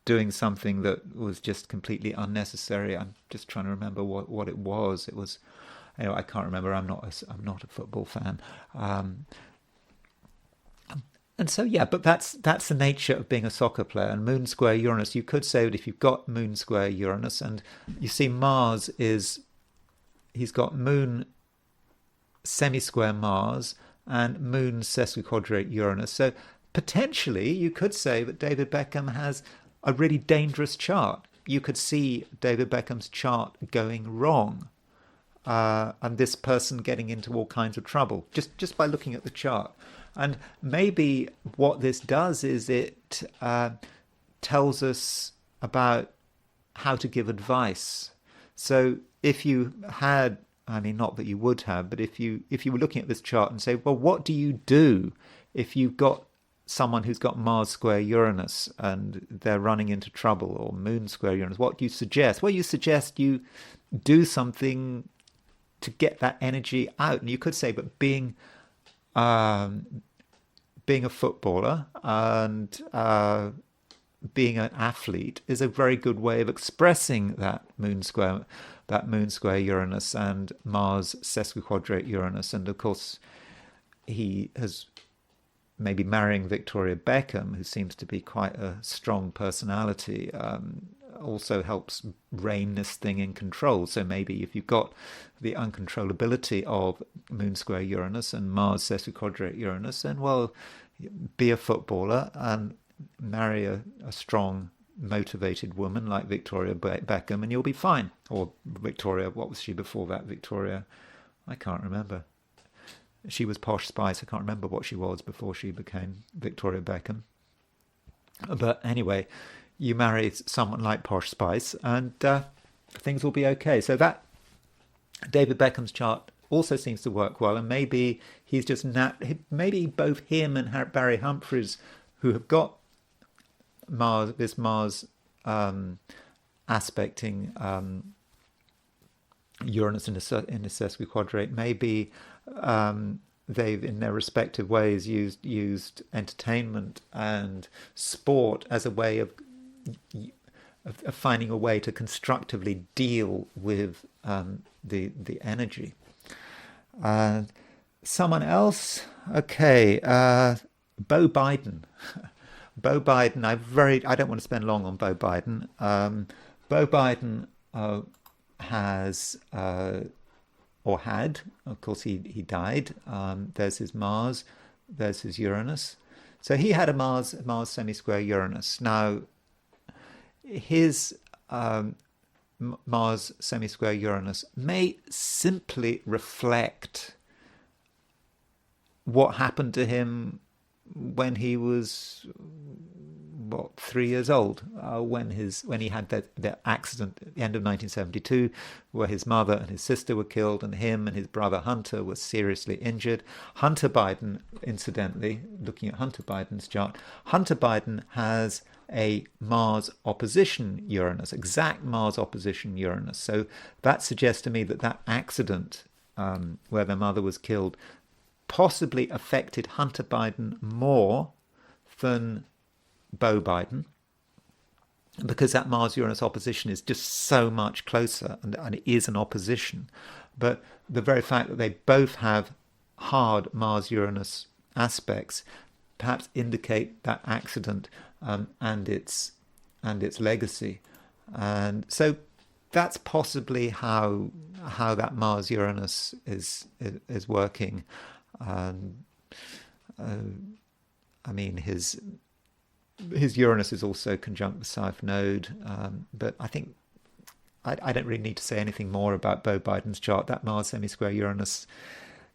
doing something that was just completely unnecessary. I'm just trying to remember what it was. It was, I can't remember. I'm not a football fan. And so, yeah, but that's the nature of being a soccer player. And moon square Uranus, you could say that if you've got moon square Uranus, and you see Mars he's got moon semisquare Mars and moon sesquiquadrate Uranus. So potentially you could say that David Beckham has a really dangerous chart. You could see David Beckham's chart going wrong, and this person getting into all kinds of trouble just by looking at the chart. And maybe what this does is it tells us about how to give advice. So if you had, not that you would have, but if you were looking at this chart and say, well, what do you do if you've got someone who's got Mars square Uranus and they're running into trouble, or moon square Uranus? What do you suggest? Well, you suggest you do something to get that energy out. And you could say, but being a footballer and being an athlete is a very good way of expressing that moon square Uranus and Mars sesquiquadrate Uranus. And of course, he has maybe marrying Victoria Beckham, who seems to be quite a strong personality, also helps rein this thing in control. So maybe if you've got the uncontrollability of moon square Uranus and Mars sesquiquadrate Uranus, then, well, be a footballer and marry a strong, motivated woman like Victoria Beckham, and you'll be fine. Or Victoria, what was she before that? Victoria, I can't remember. She was Posh Spice. I can't remember what she was before she became Victoria Beckham. But anyway, you marry someone like Posh Spice and things will be okay. So that David Beckham's chart also seems to work well, and maybe he's just maybe both him and Barry Humphries, who have got Mars aspecting Uranus in the sesquiquadrate, maybe they've in their respective ways used entertainment and sport as a way of finding a way to constructively deal with the energy. Someone else, okay, Beau Biden. Beau Biden. I don't want to spend long on Beau Biden. Beau Biden has or had, of course, he died. There's his Mars, there's his Uranus. So he had a Mars semisquare Uranus. Now, his Mars semisquare Uranus may simply reflect what happened to him when he was 3 years old, when he had that accident at the end of 1972, where his mother and his sister were killed, and him and his brother Hunter were seriously injured. Hunter Biden, incidentally, looking at Hunter Biden's chart, Hunter Biden has a Mars opposition Uranus, exact Mars opposition Uranus. So that suggests to me that accident where their mother was killed possibly affected Hunter Biden more than Beau Biden, because that Mars-Uranus opposition is just so much closer, and it is an opposition. But the very fact that they both have hard Mars-Uranus aspects perhaps indicate that accident and its legacy. And so that's possibly how that Mars Uranus is working. I mean, his Uranus is also conjunct the South Node, but I think I don't really need to say anything more about Beau Biden's chart. That Mars semisquare Uranus,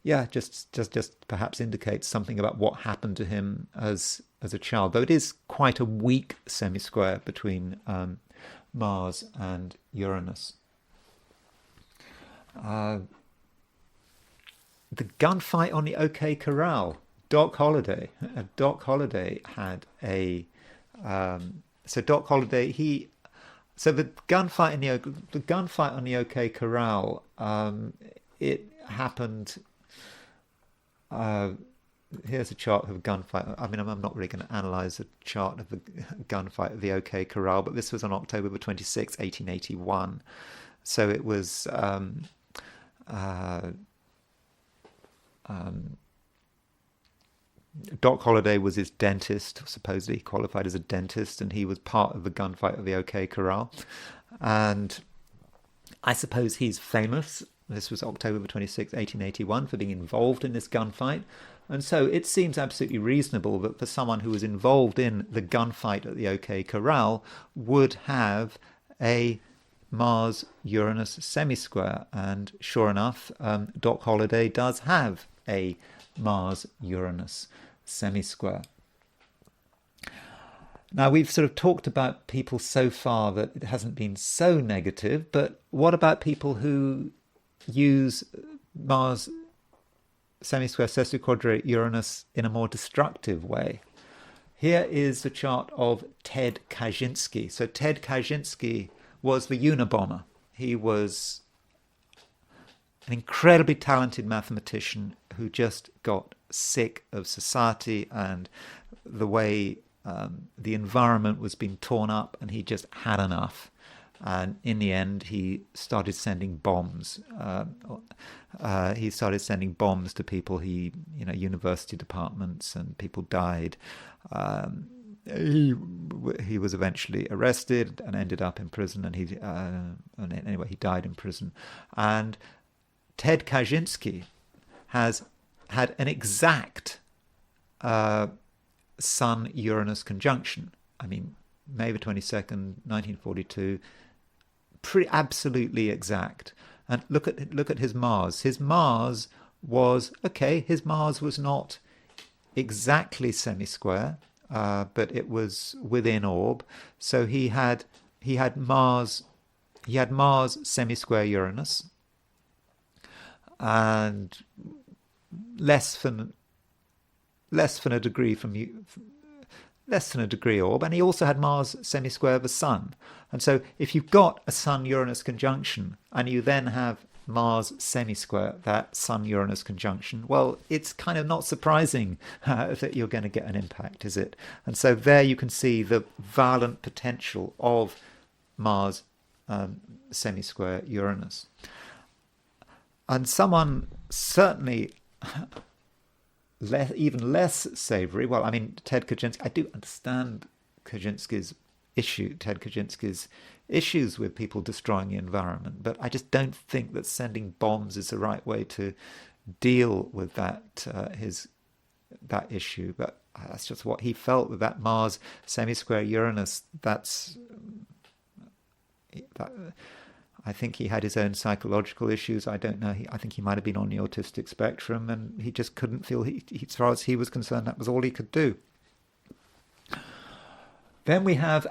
yeah, just perhaps indicates something about what happened to him as a child. Though it is quite a weak semisquare between Mars and Uranus. The gunfight on the OK Corral. Doc Holliday. Doc Holliday had a so Doc Holliday so the gunfight on the OK Corral, it happened. Here's a chart of a gunfight. I mean, I'm not really going to analyze a chart of the gunfight of the OK Corral, but this was on October 26, 1881. So it was Doc Holliday was his dentist, supposedly qualified as a dentist, and he was part of the gunfight of the OK Corral. And I suppose he's famous. This was October 26, 1881, for being involved in this gunfight. And so it seems absolutely reasonable that for someone who was involved in the gunfight at the OK Corral would have a Mars-Uranus semisquare. And sure enough, Doc Holliday does have a Mars-Uranus semisquare. Now, we've sort of talked about people so far that it hasn't been so negative, but what about people who use Mars semisquare sesquiquadrate Uranus in a more destructive way? Here is the chart of Ted Kaczynski. So Ted Kaczynski was the Unibomber. He was an incredibly talented mathematician who just got sick of society and the way the environment was being torn up, and he just had enough. And in the end, he started sending bombs. He started sending bombs to people. University departments, and people died. He was eventually arrested and ended up in prison. And anyway, he died in prison. And Ted Kaczynski has had an exact Sun-Uranus conjunction. I mean, May the 22nd, 1942, pretty absolutely exact. And look at his Mars. His Mars was not exactly semisquare, but it was within orb. So he had Mars semisquare Uranus, and less than a degree orb, and he also had Mars semisquare the Sun. And so if you've got a Sun-Uranus conjunction and you then have Mars semisquare that Sun-Uranus conjunction, well, it's kind of not surprising that you're going to get an impact, is it? And so there you can see the violent potential of Mars semisquare Uranus. And someone certainly even less savoury. Well, I mean, Ted Kaczynski. I do understand Ted Kaczynski's issues with people destroying the environment, but I just don't think that sending bombs is the right way to deal with that issue. But that's just what he felt with that Mars semisquare Uranus. I think he had his own psychological issues. I don't know. I think he might have been on the autistic spectrum, and he just couldn't feel. As far as he was concerned, that was all he could do. Then we have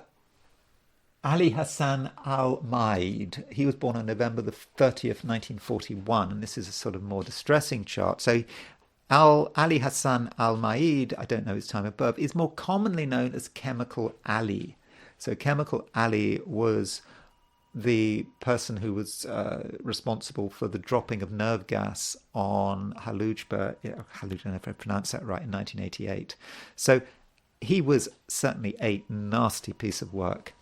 Ali Hassan al-Majid. He was born on November the 30th, 1941, and this is a sort of more distressing chart. So Ali Hassan al-Majid, I don't know his time of birth, is more commonly known as Chemical Ali. So Chemical Ali was the person who was responsible for the dropping of nerve gas on Halujba, I don't know if I pronounced that right, in 1988. So he was certainly a nasty piece of work.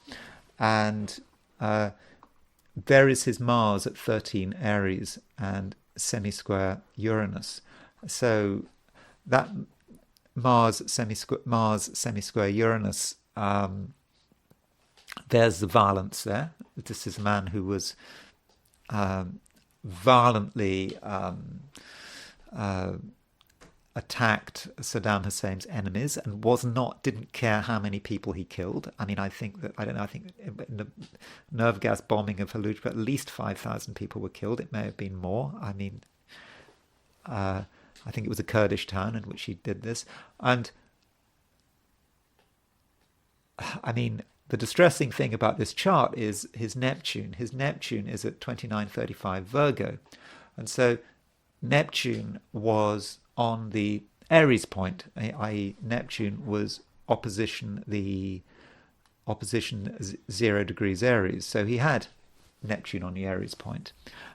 And there is his Mars at 13 Aries and semisquare Uranus. So that Mars semisquare Uranus. There's the violence there. This is a man who was violently attacked Saddam Hussein's enemies and didn't care how many people he killed. I mean, I think in the nerve gas bombing of Fallujah, at least 5,000 people were killed. It may have been more. I mean, I think it was a Kurdish town in which he did this. And I mean, the distressing thing about this chart is his Neptune. His Neptune is at 2935 Virgo. And so Neptune was on the Aries point, i.e. Neptune was opposition 0 degrees Aries. So he had Neptune on the Aries point.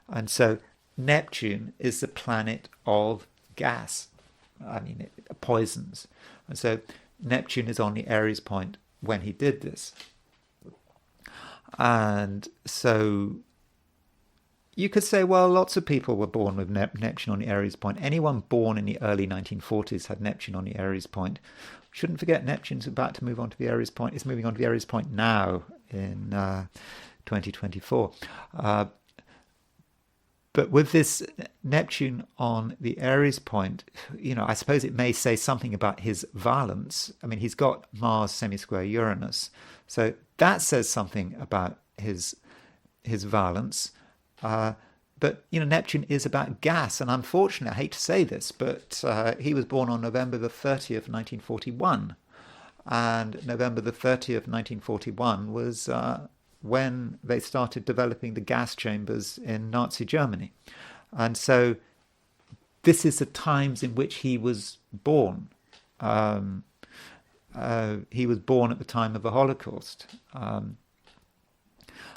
And so Neptune is the planet of gas. I mean, poisons. And so Neptune is on the Aries point when he did this. And so you could say, well, lots of people were born with Neptune on the Aries point. Anyone born in the early 1940s had Neptune on the Aries point. Shouldn't forget Neptune's about to move on to the Aries point. It's moving on to the Aries point now in 2024. But with this Neptune on the Aries point, I suppose it may say something about his valence. I mean, he's got Mars semisquare Uranus. So that says something about his valence. But, Neptune is about gas. And unfortunately, I hate to say this, but he was born on November the 30th, 1941. And November the 30th, 1941 was when they started developing the gas chambers in Nazi Germany. And so this is the times in which he was born. He was born at the time of the Holocaust.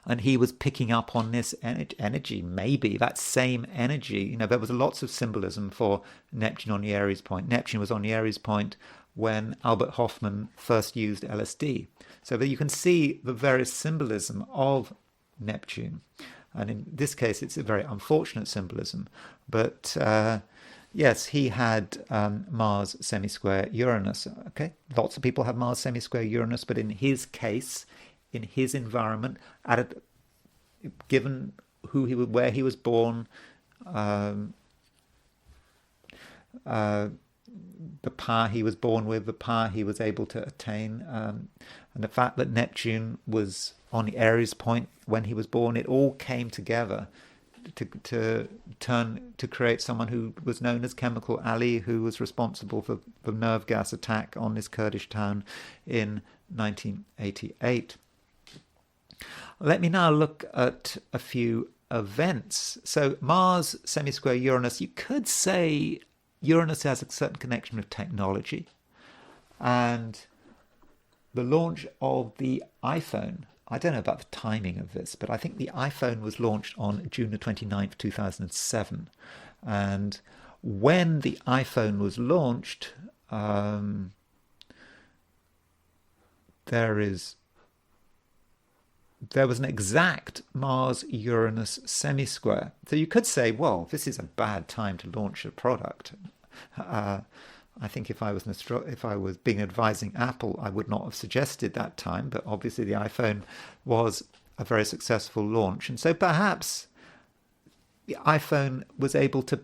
And he was picking up on this energy, maybe that same energy. There was lots of symbolism for Neptune on the Aries point. Neptune was on the Aries point when Albert Hofmann first used LSD. So that you can see the various symbolism of Neptune. And in this case, it's a very unfortunate symbolism. But yes, he had Mars semisquare Uranus. Okay, lots of people have Mars semisquare Uranus, but in his case, in his environment, given where he was born, the power he was born with, the power he was able to attain, and the fact that Neptune was on the Aries point when he was born, it all came together to create someone who was known as Chemical Ali, who was responsible for the nerve gas attack on this Kurdish town in 1988. Let me now look at a few events. So Mars semisquare Uranus, you could say Uranus has a certain connection with technology. And the launch of the iPhone, I don't know about the timing of this, but I think the iPhone was launched on June the 29th, 2007. And when the iPhone was launched, there was an exact Mars-Uranus semisquare. So you could say, well, this is a bad time to launch a product. I think if I was being advising Apple, I would not have suggested that time. But obviously, the iPhone was a very successful launch, and so perhaps the iPhone was able to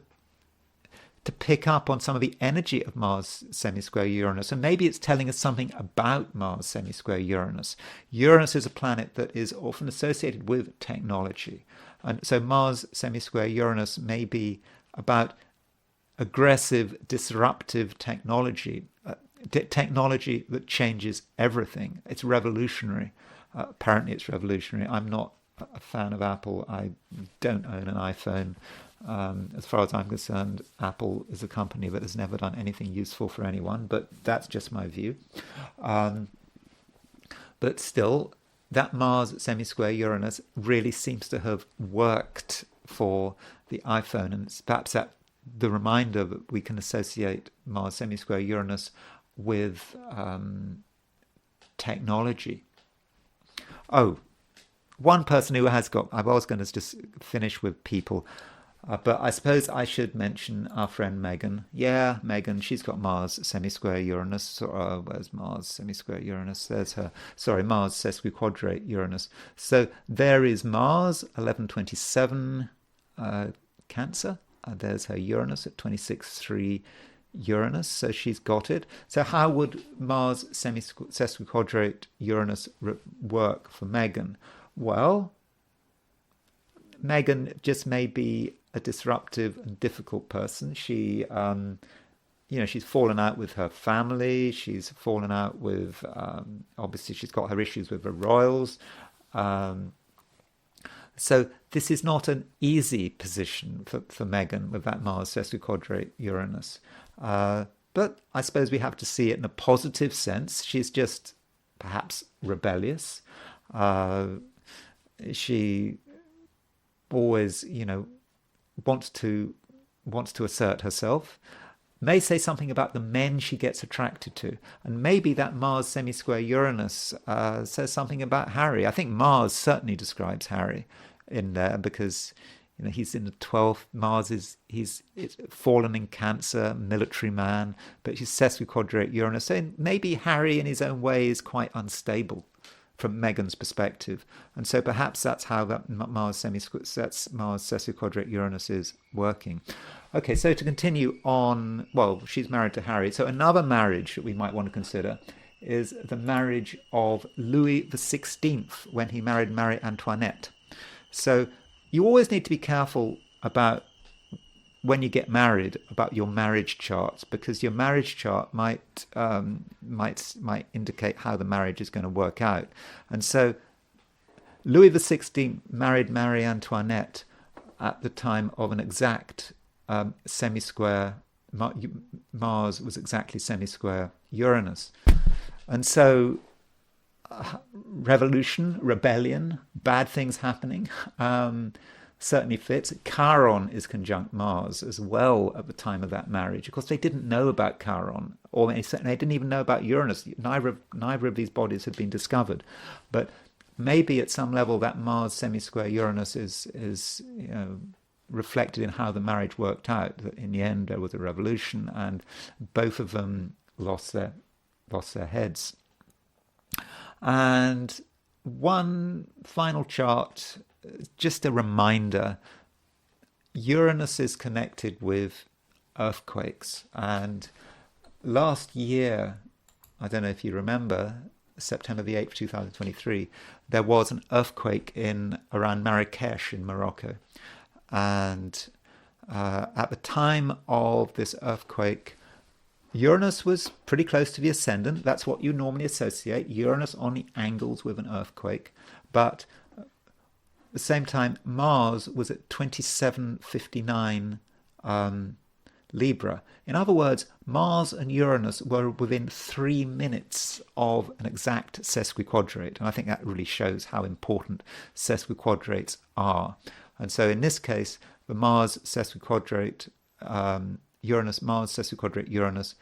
pick up on some of the energy of Mars semisquare Uranus. And maybe it's telling us something about Mars semisquare Uranus. Uranus is a planet that is often associated with technology. And so Mars semisquare Uranus may be about aggressive, disruptive technology, technology that changes everything. It's revolutionary. Apparently it's revolutionary. I'm not a fan of Apple. I don't own an iPhone. As far as I'm concerned, Apple is a company that has never done anything useful for anyone, but that's just my view. But still, that Mars semisquare Uranus really seems to have worked for the iPhone, and it's perhaps that the reminder that we can associate Mars semisquare Uranus with technology. Oh, one person who has got, I was going to just finish with people. But I suppose I should mention our friend Meghan. Yeah, Meghan, she's got Mars semisquare Uranus. Where's Mars semisquare Uranus? There's her. Sorry, Mars sesquiquadrate Uranus. So there is Mars, 1127 Cancer. There's her Uranus at 26.3 Uranus. So she's got it. So how would Mars sesquiquadrate Uranus work for Meghan? Well, Meghan just may be a disruptive and difficult person. She, she's fallen out with her family. She's fallen out with, obviously, she's got her issues with the royals. So this is not an easy position for Meghan with that Mars sesquiquadrate Uranus. But I suppose we have to see it in a positive sense. She's just perhaps rebellious. She always, wants to assert herself, may say something about the men she gets attracted to, and maybe that Mars semisquare Uranus says something about Harry. I think Mars certainly describes Harry in there because he's in the 12th. Mars he's fallen in Cancer, military man, but he's sesquiquadrate Uranus. So maybe Harry in his own way is quite unstable from Meghan's perspective, and so perhaps that's how that Mars sesquiquadrate Uranus is working. Okay, so to continue on, well, she's married to Harry. So another marriage that we might want to consider is the marriage of Louis XVI when he married Marie Antoinette. So you always need to be careful about when you get married about your marriage charts, because your marriage chart might indicate how the marriage is going to work out. And so Louis XVI married Marie Antoinette at the time of an exact semisquare. Mars was exactly semisquare Uranus. And so revolution, rebellion, bad things happening, certainly fits. Chiron is conjunct Mars as well at the time of that marriage. Of course, they didn't know about Chiron, or they didn't even know about Uranus. Neither of these bodies had been discovered. But maybe at some level that Mars semisquare Uranus is reflected in how the marriage worked out. That in the end there was a revolution, and both of them lost their heads. And one final chart, just a reminder, Uranus is connected with earthquakes. And last year, I don't know if you remember, September the 8th, 2023, there was an earthquake around Marrakesh in Morocco. And at the time of this earthquake, Uranus was pretty close to the ascendant. That's what you normally associate. Uranus on the angles with an earthquake. But at the same time, Mars was at 2759 Libra. In other words, Mars and Uranus were within 3 minutes of an exact sesquiquadrate. And I think that really shows how important sesquiquadrates are. And so in this case, the Mars sesquiquadrate Mars sesquiquadrate Uranus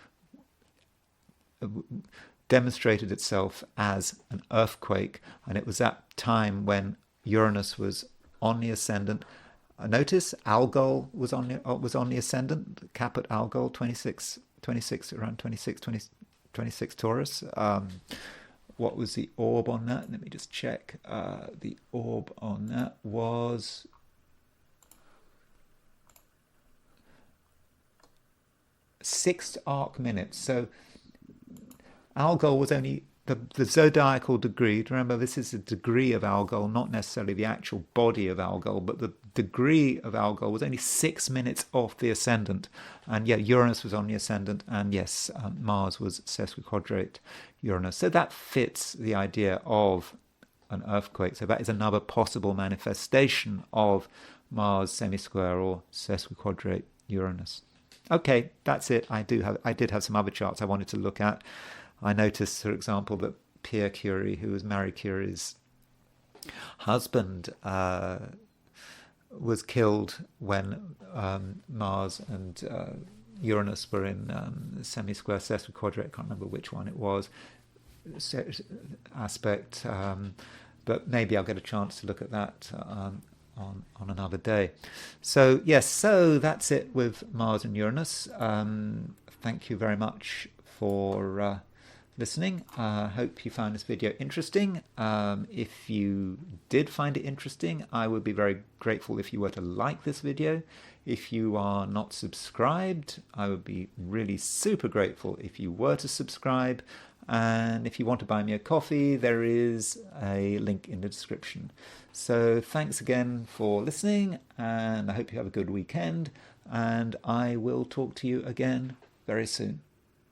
demonstrated itself as an earthquake, and it was that time when Uranus was on the ascendant. Notice Algol was on the ascendant. Caput Algol 26 around 26 Taurus. What was the orb on that? Let me just check. The orb on that was 6 arc minutes. So Algol was only the zodiacal degree. Remember, this is the degree of Algol, not necessarily the actual body of Algol, but the degree of Algol was only 6 minutes off the ascendant. And yeah, Uranus was on the ascendant, and yes, Mars was sesquiquadrate Uranus. So that fits the idea of an earthquake. So that is another possible manifestation of Mars semisquare or sesquiquadrate Uranus. Okay, that's it. I did have some other charts I wanted to look at. I noticed, for example, that Pierre Curie, who was Marie Curie's husband, was killed when Mars and Uranus were in semisquare sesquiquadrate. I can't remember which one it was, aspect. But maybe I'll get a chance to look at that on another day. So yes, so that's it with Mars and Uranus. Thank you very much for listening. I hope you found this video interesting. If you did find it interesting, I would be very grateful if you were to like this video. If you are not subscribed, I would be really super grateful if you were to subscribe. And if you want to buy me a coffee, there is a link in the description. So thanks again for listening, and I hope you have a good weekend, and I will talk to you again very soon.